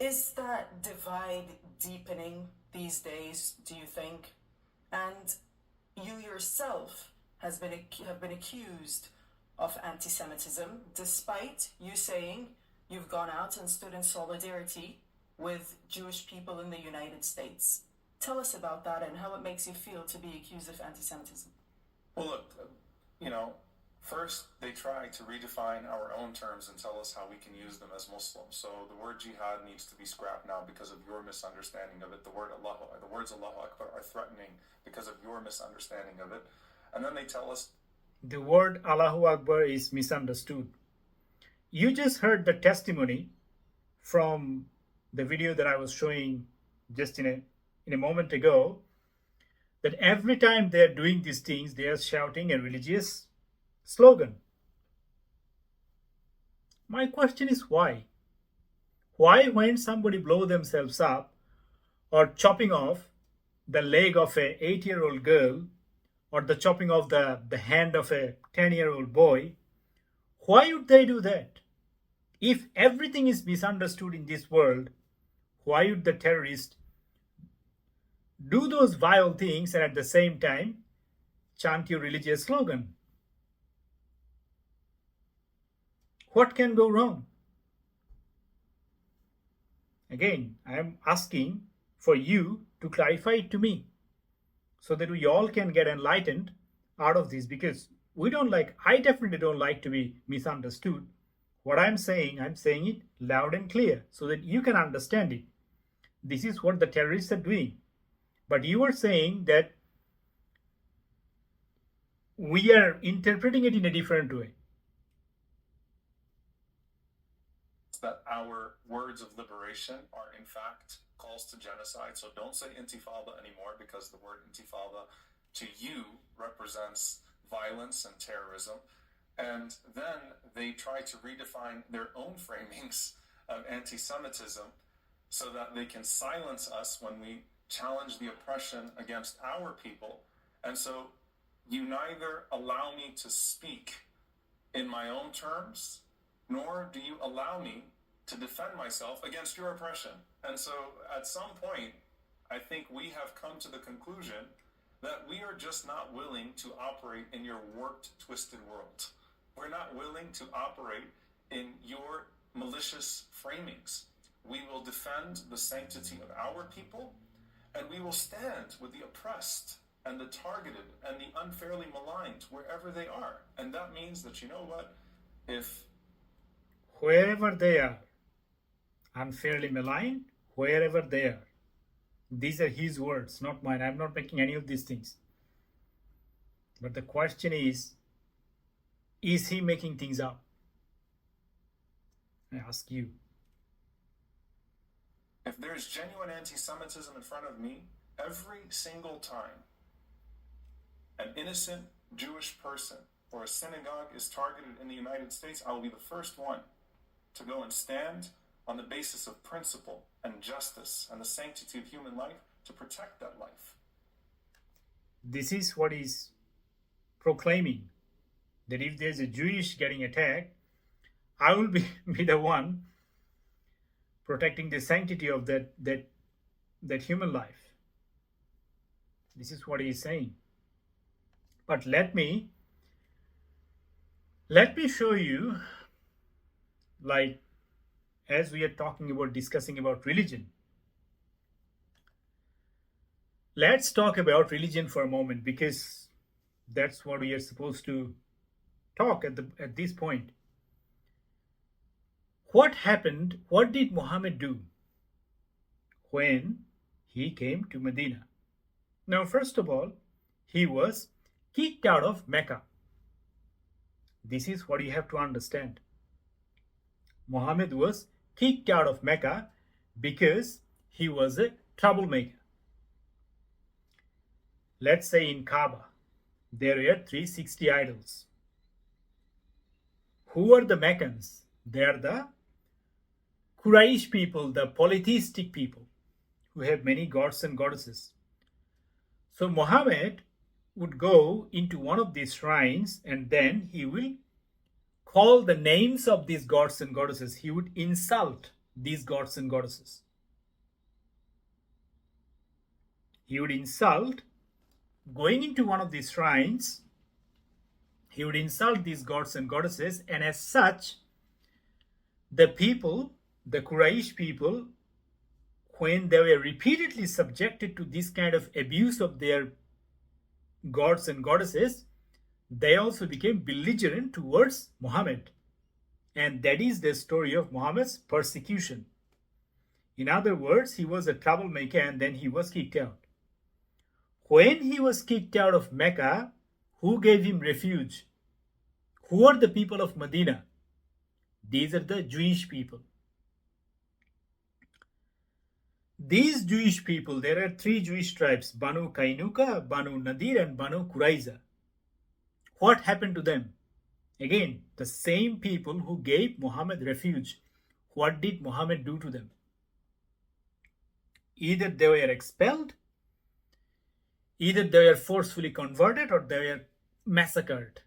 Is that divide deepening these days, do you think? And you yourself have been accused of anti-Semitism, despite you saying you've gone out and stood in solidarity with Jewish people in the United States. Tell us about that and how it makes you feel to be accused of anti-Semitism. Well, look, first they try to redefine our own terms and tell us how we can use them as Muslims. So the word jihad needs to be scrapped now because of your misunderstanding of it. The words Allahu Akbar are threatening because of your misunderstanding of it. And then they tell us the word Allahu Akbar is misunderstood. You just heard the testimony from the video that I was showing just in a moment ago, that every time they're doing these things, they are shouting a religious slogan. My question is why? Why, when somebody blow themselves up or chopping off the leg of a 8-year-old girl or the chopping off the hand of a 10-year-old boy, why would they do that? If everything is misunderstood in this world, why would the terrorist do those vile things and at the same time chant your religious slogan? What can go wrong? Again, I am asking for you to clarify it to me so that we all can get enlightened out of this, because I definitely don't like to be misunderstood. What I'm saying it loud and clear so that you can understand it. This is what the terrorists are doing. But you are saying that we are interpreting it in a different way. That our words of liberation are in fact calls to genocide. So don't say intifada anymore, because the word intifada to you represents violence and terrorism. And then they try to redefine their own framings of anti-Semitism so that they can silence us when we challenge the oppression against our people. And so you neither allow me to speak in my own terms, nor do you allow me to defend myself against your oppression. And so at some point, I think we have come to the conclusion that we are just not willing to operate in your warped, twisted world. We're not willing to operate in your malicious framings. We will defend the sanctity of our people, and we will stand with the oppressed and the targeted and the unfairly maligned wherever they are. And that means that, you know what, if wherever they are, unfairly maligned, wherever they are. These are his words, not mine. I'm not making any of these things. But the question is he making things up? I ask you. If there's genuine anti-Semitism in front of me, every single time an innocent Jewish person or a synagogue is targeted in the United States, I will be the first one to go and stand on the basis of principle and justice and the sanctity of human life to protect that life. This is what he's proclaiming, that if there's a Jewish getting attacked, I will be the one protecting the sanctity of that human life. This is what he's saying. But let me show you, like, as we are discussing about religion. Let's talk about religion for a moment, because that's what we are supposed to talk at this point. What happened? What did Muhammad do when he came to Medina? Now, first of all, he was kicked out of Mecca. This is what you have to understand. Muhammad was kicked out of Mecca because he was a troublemaker. Let's say in Kaaba, there were 360 idols. Who are the Meccans? They are the Quraysh people, the polytheistic people who have many gods and goddesses. So Muhammad would go into one of these shrines and then he will call the names of these gods and goddesses. He would insult these gods and goddesses. He would insult, going into one of these shrines, he would insult these gods and goddesses, and as such, the people, the Quraysh people, when they were repeatedly subjected to this kind of abuse of their gods and goddesses, they also became belligerent towards Muhammad. And that is the story of Muhammad's persecution. In other words, he was a troublemaker and then he was kicked out. When he was kicked out of Mecca, who gave him refuge? Who are the people of Medina? These are the Jewish people. These Jewish people, there are three Jewish tribes, Banu Kainuka, Banu Nadir, and Banu Quraiza. What happened to them? Again, the same people who gave Muhammad refuge. What did Muhammad do to them? Either they were expelled, either they were forcefully converted, or they were massacred.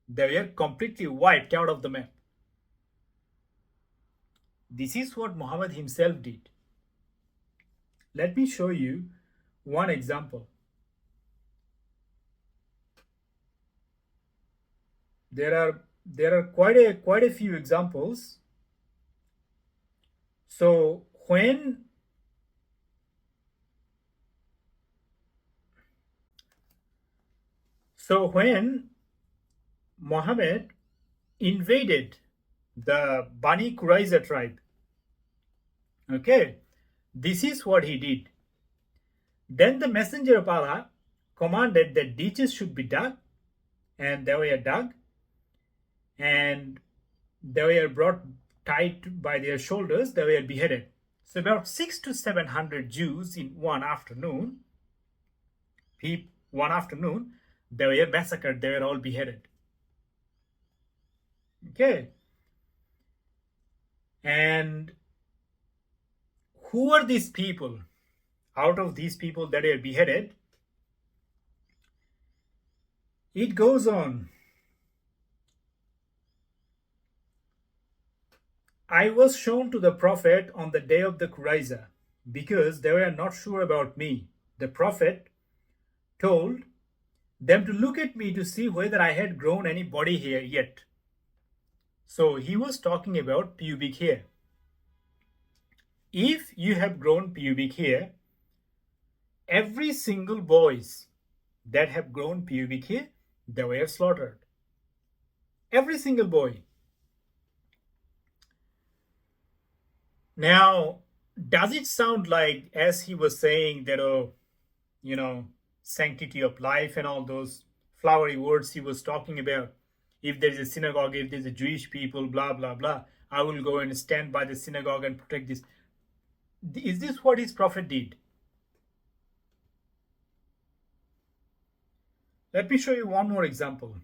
They were completely wiped out of the map. This is what Muhammad himself did. Let me show you one example. There are quite a few examples. So when Muhammad invaded the Bani Quraiza tribe, okay, this is what he did. Then the messenger of Allah commanded that ditches should be dug, and they were dug, and they were brought tied by their shoulders, they were beheaded. So about 600 to 700 Jews in one afternoon, they were massacred, they were all beheaded. Okay. And who are these people? Out of these people that are beheaded, it goes on. I was shown to the Prophet on the day of the Quraiza, because they were not sure about me. The Prophet told them to look at me to see whether I had grown any body hair yet. So he was talking about pubic hair. If you have grown pubic hair, every single boys that have grown pubic hair, they were slaughtered. Every single boy. Now, does it sound like, as he was saying that, sanctity of life and all those flowery words he was talking about, if there is a synagogue, if there is a Jewish people, blah, blah, blah, I will go and stand by the synagogue and protect this. Is this what his prophet did? Let me show you one more example.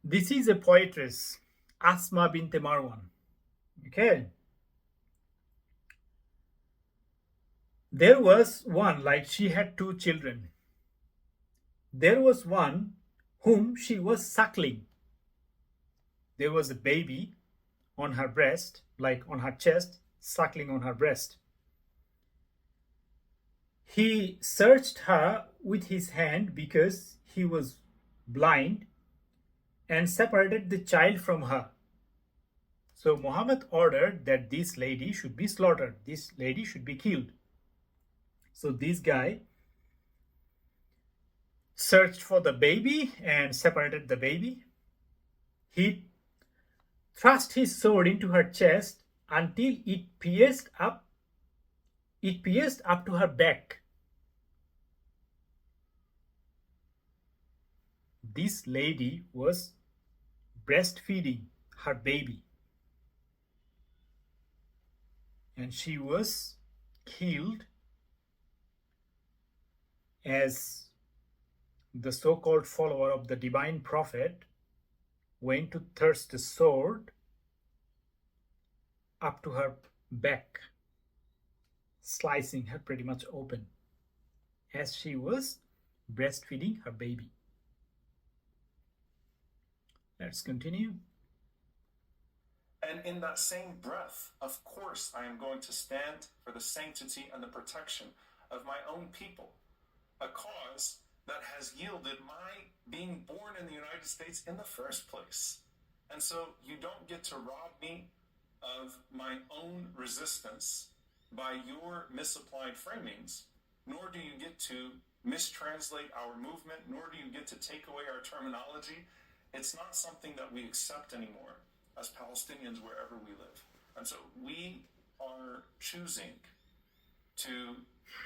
This is a poetess, Asma bint Marwan. Okay. There was one, like she had two children. There was one whom she was suckling. There was a baby on her breast, like on her chest, suckling on her breast. He searched her with his hand because he was blind and separated the child from her. So Muhammad ordered that this lady should be slaughtered. This lady should be killed. So this guy searched for the baby and separated the baby. He thrust his sword into her chest until it pierced up to her back. This lady was breastfeeding her baby, and she was killed as the so-called follower of the divine prophet, went to thrust the sword up to her back, slicing her pretty much open as she was breastfeeding her baby. Let's continue. And in that same breath, of course, I am going to stand for the sanctity and the protection of my own people, a cause that has yielded my being born in the United States in the first place. And so you don't get to rob me of my own resistance by your misapplied framings, nor do you get to mistranslate our movement, nor do you get to take away our terminology. It's not something that we accept anymore as Palestinians wherever we live. And so we are choosing to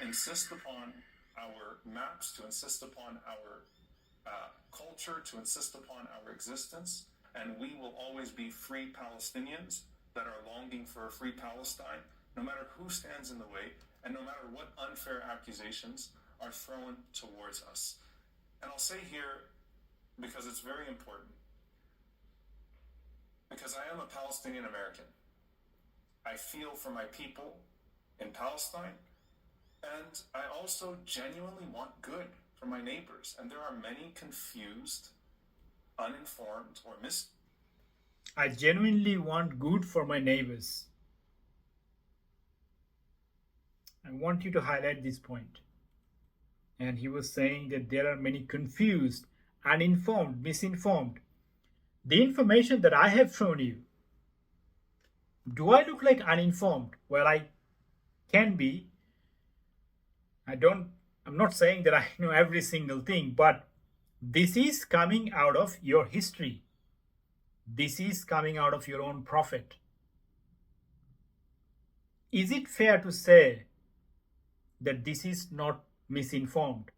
insist upon our maps, to insist upon our culture, to insist upon our existence, and we will always be free Palestinians that are longing for a free Palestine, no matter who stands in the way, and no matter what unfair accusations are thrown towards us. And I'll say here, because it's very important, because I am a Palestinian American. I feel for my people in Palestine, and I also genuinely want good for my neighbors. And there are many confused, uninformed, or I genuinely want good for my neighbors. I want you to highlight this point. And he was saying that there are many confused, uninformed, misinformed. The information that I have shown you, do I look like uninformed? Well, I can be. I'm not saying that I know every single thing, but this is coming out of your history. This is coming out of your own prophet. Is it fair to say that this is not misinformed?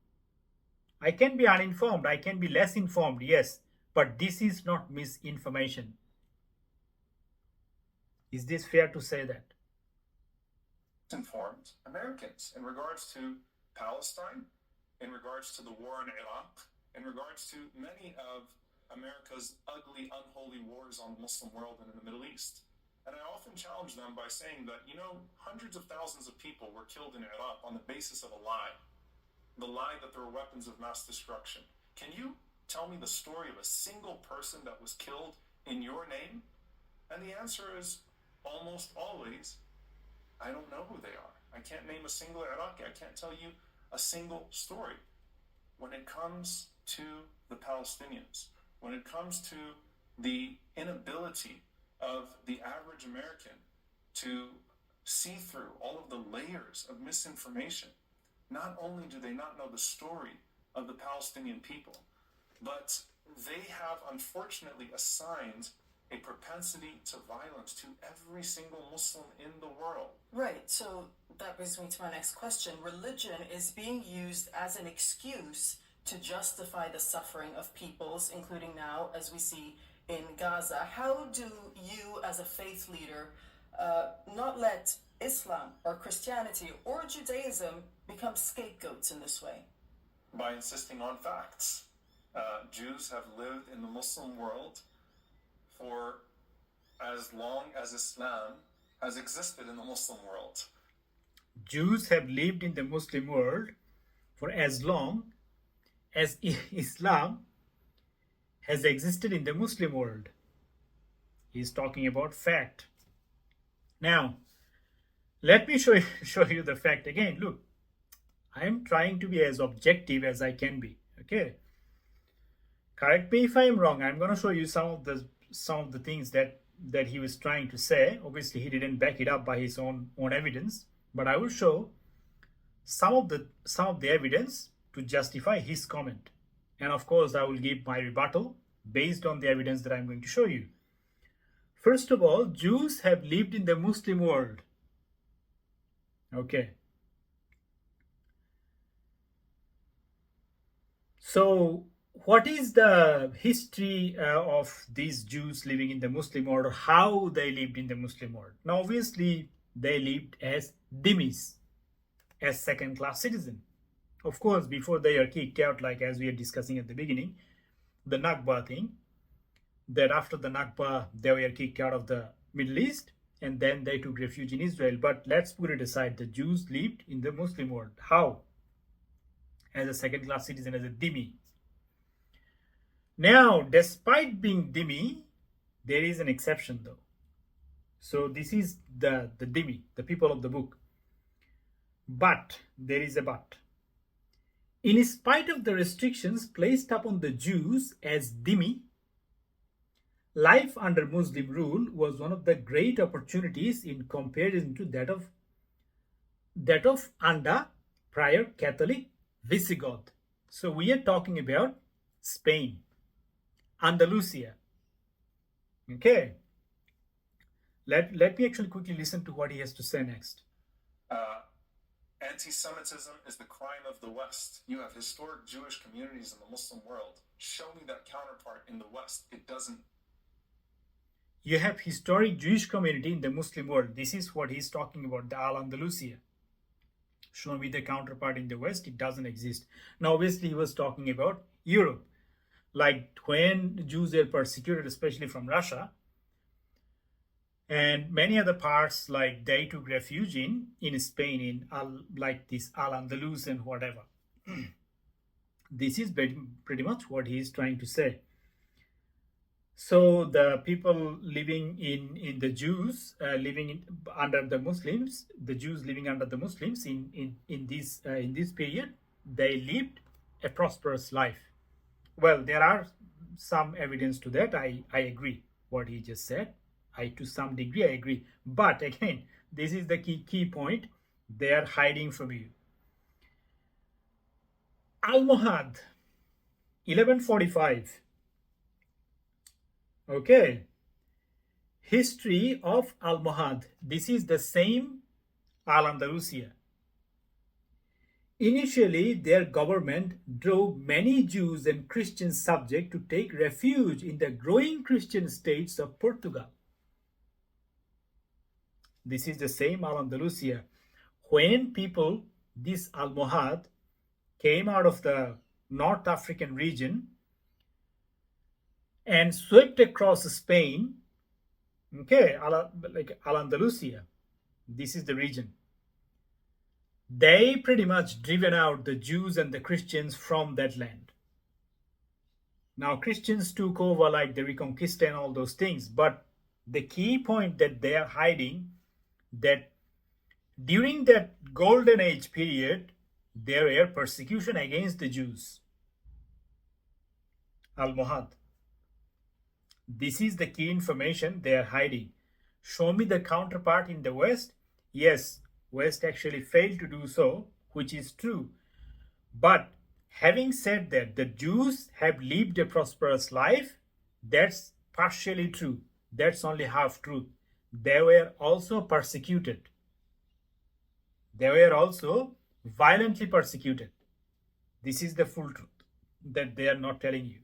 I can be uninformed, I can be less informed, yes, but this is not misinformation. Is this fair to say that? Informed Americans in regards to Palestine, in regards to the war in Iraq, in regards to many of America's ugly, unholy wars on the Muslim world and in the Middle East. And I often challenge them by saying that, hundreds of thousands of people were killed in Iraq on the basis of a lie. The lie that there were weapons of mass destruction. Can you tell me the story of a single person that was killed in your name? And the answer is almost always, I don't know who they are. I can't name a single Iraqi. I can't tell you a single story. When it comes to the Palestinians, when it comes to the inability of the average American to see through all of the layers of misinformation, not only do they not know the story of the Palestinian people, but they have unfortunately assigned a propensity to violence to every single Muslim in the world. Right, so that brings me to my next question. Religion is being used as an excuse to justify the suffering of peoples, including now, as we see in Gaza. How do you, as a faith leader, not let Islam or Christianity or Judaism become scapegoats in this way? By insisting on facts. Jews have lived in the Muslim world for as long as Islam has existed in the Muslim world. Jews have lived in the Muslim world for as long as Islam has existed in the Muslim world. He's talking about fact. Now, let me show you the fact again. Look, I am trying to be as objective as I can be. Okay. Correct me if I am wrong. I'm going to show you some of the things that he was trying to say. Obviously, he didn't back it up by his own evidence, but I will show some of the evidence to justify his comment. And of course, I will give my rebuttal based on the evidence that I'm going to show you. First of all, Jews have lived in the Muslim world. Okay. So, what is the history of these Jews living in the Muslim world, or how they lived in the Muslim world? Now, obviously, they lived as dhimmis, as second-class citizens. Of course, before they are kicked out, like as we are discussing at the beginning, the Nakba thing, that after the Nakba, they were kicked out of the Middle East, and then they took refuge in Israel. But let's put it aside, the Jews lived in the Muslim world. How? As a second-class citizen, as a dhimmi. Now, despite being dhimmi, there is an exception though. So this is the dhimmi, the people of the book. But, there is a but. In spite of the restrictions placed upon the Jews as dhimmi, life under Muslim rule was one of the great opportunities in comparison to that of under prior Catholic Visigoth. So we are talking about Spain, Andalusia. Okay. Let me actually quickly listen to what he has to say next. Anti-Semitism is the crime of the West. You have historic Jewish communities in the Muslim world. Show me that counterpart in the West. It doesn't. You have historic Jewish community in the Muslim world. This is what he's talking about, the Al-Andalusia. Show me the counterpart in the West. It doesn't exist. Now, obviously, he was talking about Europe. Like when Jews were persecuted, especially from Russia, and many other parts, like they took refuge in Spain, like this Al-Andalus and whatever. This is pretty much what he is trying to say. So the people living in the Jews, under the Muslims, the Jews living under the Muslims in this period, they lived a prosperous life. Well, there are some evidence to that. I agree what he just said. To some degree, I agree. But again, this is the key point. They are hiding from you. Almohad, 1145. Okay. History of Almohad. This is the same Al-Andalusia. Initially, their government drove many Jews and Christian subjects to take refuge in the growing Christian states of Portugal. This is the same Al-Andalusia. When people, this Almohad, came out of the North African region and swept across Spain, okay, like Al-Andalusia, this is the region. They pretty much driven out the Jews and the Christians from that land. Now Christians took over, like the Reconquista and all those things, but the key point that they are hiding, that during that golden age period, there were persecution against the Jews. Almohad. This is the key information they are hiding. Show me the counterpart in the West. Yes, West actually failed to do so, which is true. But having said that, the Jews have lived a prosperous life. That's partially true. That's only half truth. They were also persecuted. They were also violently persecuted. This is the full truth that they are not telling you.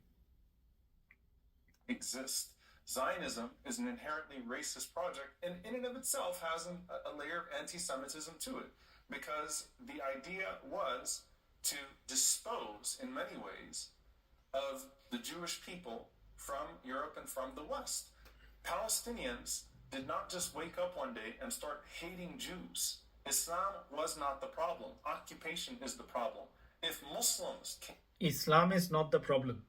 Exist. Zionism is an inherently racist project, and in and of itself has a layer of anti-Semitism to it, because the idea was to dispose, in many ways, of the Jewish people from Europe and from the West. Palestinians did not just wake up one day and start hating Jews. Islam was not the problem. Occupation is the problem. If Muslims... Islam is not the problem.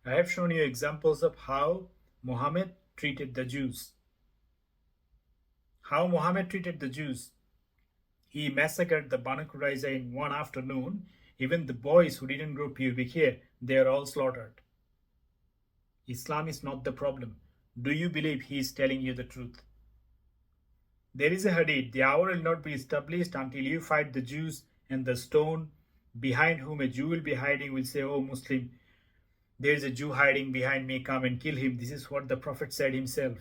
I have shown you examples of how Muhammad treated the Jews. How Muhammad treated the Jews. He massacred the Banu Qurayza in one afternoon. Even the boys who didn't grow pubic hair, they are all slaughtered. Islam is not the problem. Do you believe he is telling you the truth? There is a hadith, the hour will not be established until you fight the Jews, and the stone behind whom a Jew will be hiding will say, "Oh Muslim, there is a Jew hiding behind me, come and kill him." This is what the Prophet said himself.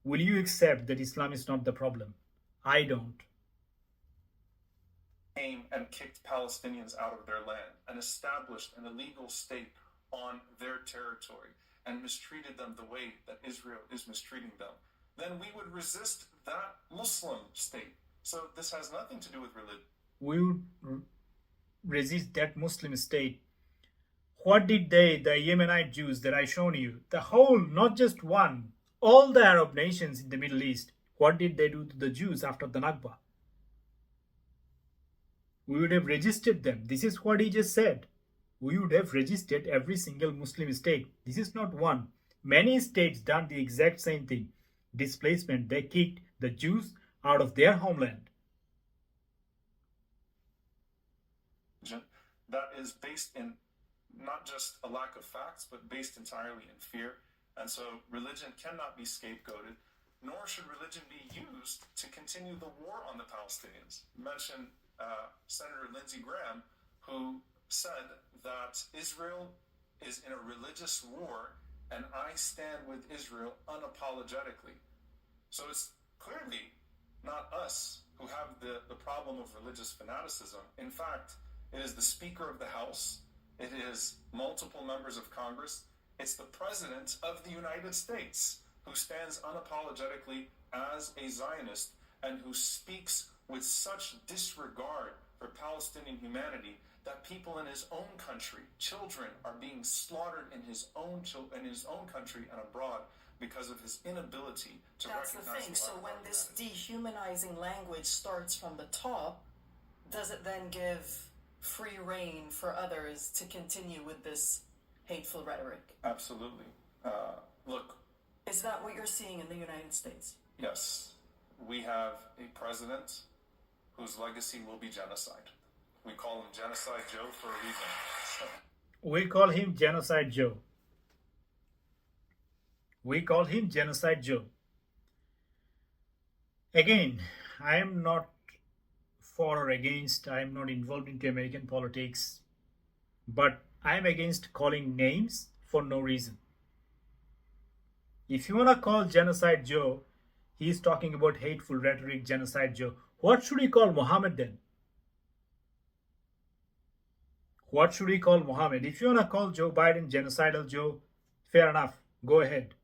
Will you accept that Islam is not the problem? I don't. Came and kicked Palestinians out of their land and established an illegal state on their territory and mistreated them the way that Israel is mistreating them, then we would resist that Muslim state. So this has nothing to do with religion. we would resist that Muslim state. What did they, the Yemenite Jews that I shown you, the whole, not just one, all the Arab nations in the Middle East, what did they do to the Jews after the Nakba? We would have resisted them. This is what he just said. We would have resisted every single Muslim state. This is not one. Many states done the exact same thing. Displacement. They kicked the Jews out of their homeland. That is based in not just a lack of facts, but based entirely in fear. And so religion cannot be scapegoated, nor should religion be used to continue the war on the Palestinians. You mentioned Senator Lindsey Graham, who said that Israel is in a religious war and I stand with Israel unapologetically. So it's clearly not us who have the problem of religious fanaticism. In fact, it is the Speaker of the House, it is multiple members of Congress, it's the President of the United States who stands unapologetically as a Zionist and who speaks with such disregard for Palestinian humanity that people in his own country, children, are being slaughtered in his own country and abroad because of his inability to That's recognize the thing. So when this dehumanizing language starts from the top, does it then give free rein for others to continue with this hateful rhetoric? Absolutely. Look. Is that what you're seeing in the United States? Yes. We have a president whose legacy will be genocide. We call him Genocide Joe for a reason. We call him Genocide Joe. We call him Genocide Joe. Again, I am not for or against, I am not involved into American politics, but I am against calling names for no reason. If you want to call Genocide Joe, he is talking about hateful rhetoric, Genocide Joe. What should we call Muhammad then? What should we call Muhammad? If you want to call Joe Biden Genocidal Joe, fair enough, go ahead.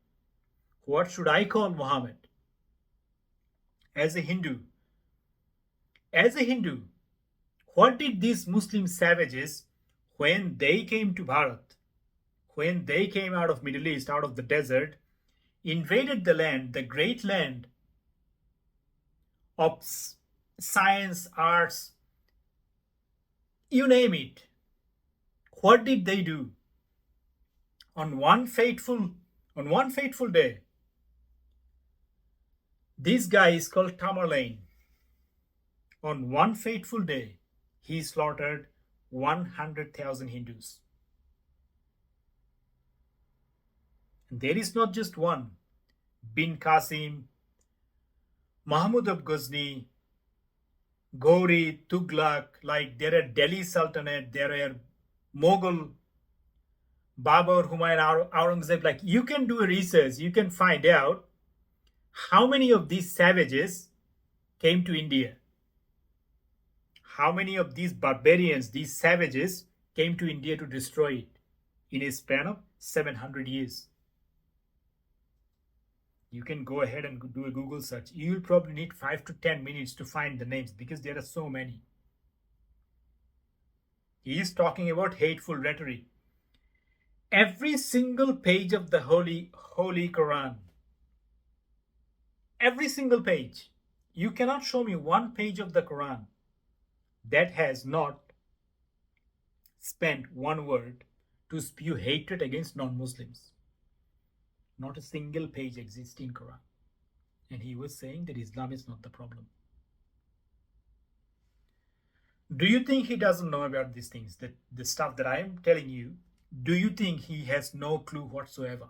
What should I call Muhammad? As a Hindu, what did these Muslim savages, when they came to Bharat, when they came out of Middle East, out of the desert, invaded the land, the great land of science, arts, you name it, what did they do? On one fateful day, this guy is called Tamerlane. On one fateful day, he slaughtered 100,000 Hindus. And there is not just one. Bin Qasim, Mahmud of Ghazni, Ghori, Tughlaq, like there are Delhi Sultanate, there are Mughal, Babur, Humayun, Aurangzeb. Like you can do a research, you can find out how many of these savages came to India. How many of these barbarians, these savages, came to India to destroy it in a span of 700 years. You can go ahead and do a Google search. You will probably need 5 to 10 minutes to find the names because there are so many. He is talking about hateful rhetoric. Every single page of the Holy Quran, every single page, you cannot show me one page of the Quran that has not spent one word to spew hatred against non-Muslims. Not a single page exists in Quran. And he was saying that Islam is not the problem. Do you think he doesn't know about these things? That the stuff that I am telling you, do you think he has no clue whatsoever?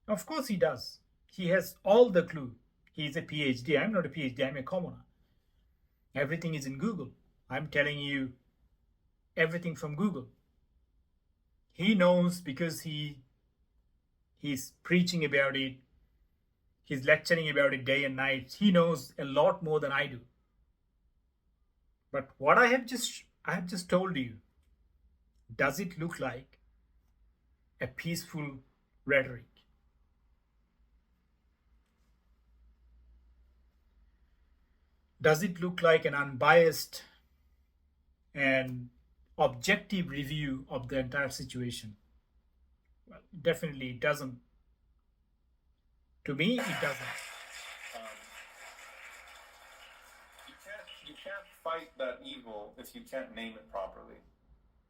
Of course he does. He has all the clue. He is a PhD. I'm not a PhD. I'm a commoner. Everything is in Google. I'm telling you everything from Google. He knows because he's preaching about it. He's lecturing about it day and night. He knows a lot more than I do. But what I have just told you, does it look like a peaceful rhetoric? does it look like an unbiased and objective review of the entire situation? Well, definitely it doesn't. To me, it doesn't. You can't fight that evil if you can't name it properly.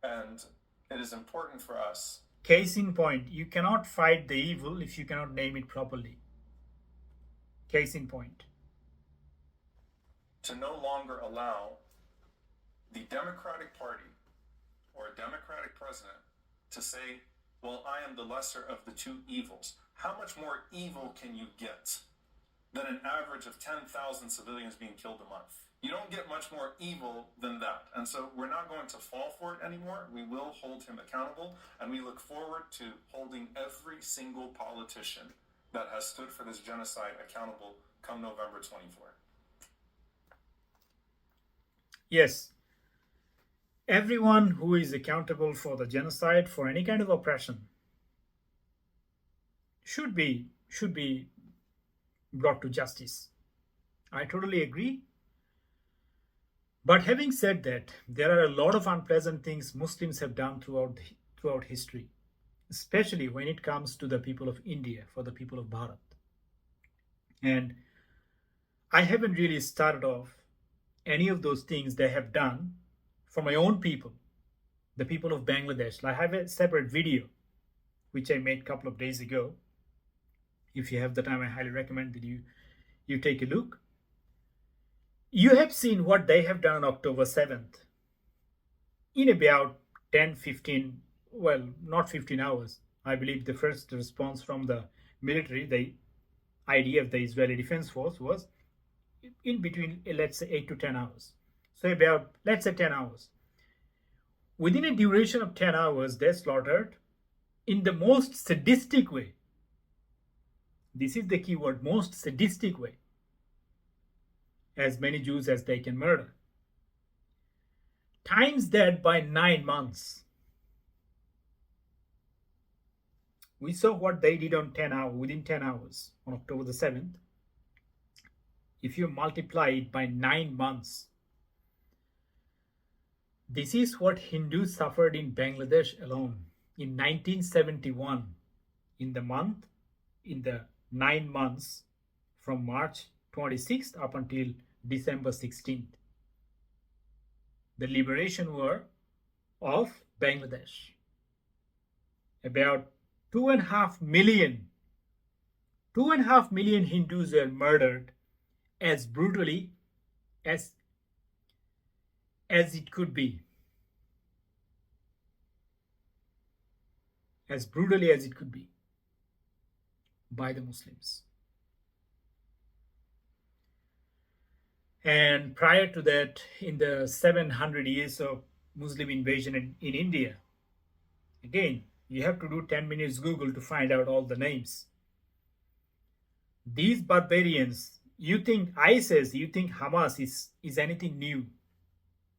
And it is important for us. Case in point, you cannot fight the evil if you cannot name it properly. Case in point. To no longer allow the Democratic Party or a Democratic president to say, well, I am the lesser of the two evils. How much more evil can you get than an average of 10,000 civilians being killed a month? You don't get much more evil than that. And so we're not going to fall for it anymore. We will hold him accountable, and we look forward to holding every single politician that has stood for this genocide accountable come November 24. Yes. Everyone who is accountable for the genocide, for any kind of oppression, should be brought to justice. I totally agree. But having said that, there are a lot of unpleasant things Muslims have done throughout history, especially when it comes to the people of India, for the people of Bharat. And I haven't really started off any of those things they have done for my own people, the people of Bangladesh. I have a separate video which I made a couple of days ago. If you have the time, I highly recommend that you take a look. You have seen what they have done on October 7th in about 10-15, well, not 15 hours. I believe the first response from the military, the IDF, the Israeli Defense Force, was in between, let's say, 8 to 10 hours. So about, let's say, 10 hours. Within a duration of 10 hours, they slaughtered in the most sadistic way. This is the key word, most sadistic way. As many Jews as they can murder. Times that by 9 months. We saw what they did on 10 hours, within 10 hours on October the 7th. If you multiply it by 9 months, this is what Hindus suffered in Bangladesh alone. In 1971, in the 9 months from March 26th up until December 16th. The liberation war of Bangladesh. About 2.5 million Hindus were murdered as brutally as it could be. As brutally as it could be by the Muslims. And prior to that, in the 700 years of Muslim invasion in India, again, you have to do 10 minutes Google to find out all the names. These barbarians, you think ISIS, you think Hamas is anything new.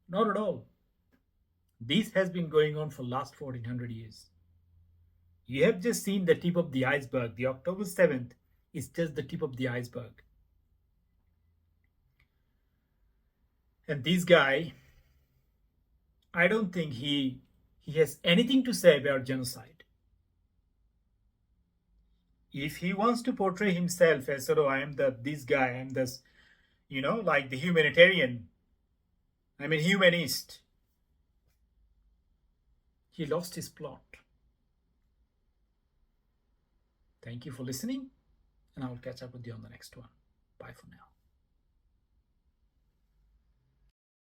Not at all. This has been going on for the last 1400 years. You have just seen the tip of the iceberg. The October 7th is just the tip of the iceberg. And this guy, I don't think he has anything to say about genocide. If he wants to portray himself as, oh, I am this guy, I am this, like the humanitarian, I'm a humanist, he lost his plot. Thank you for listening, and I will catch up with you on the next one. Bye for now.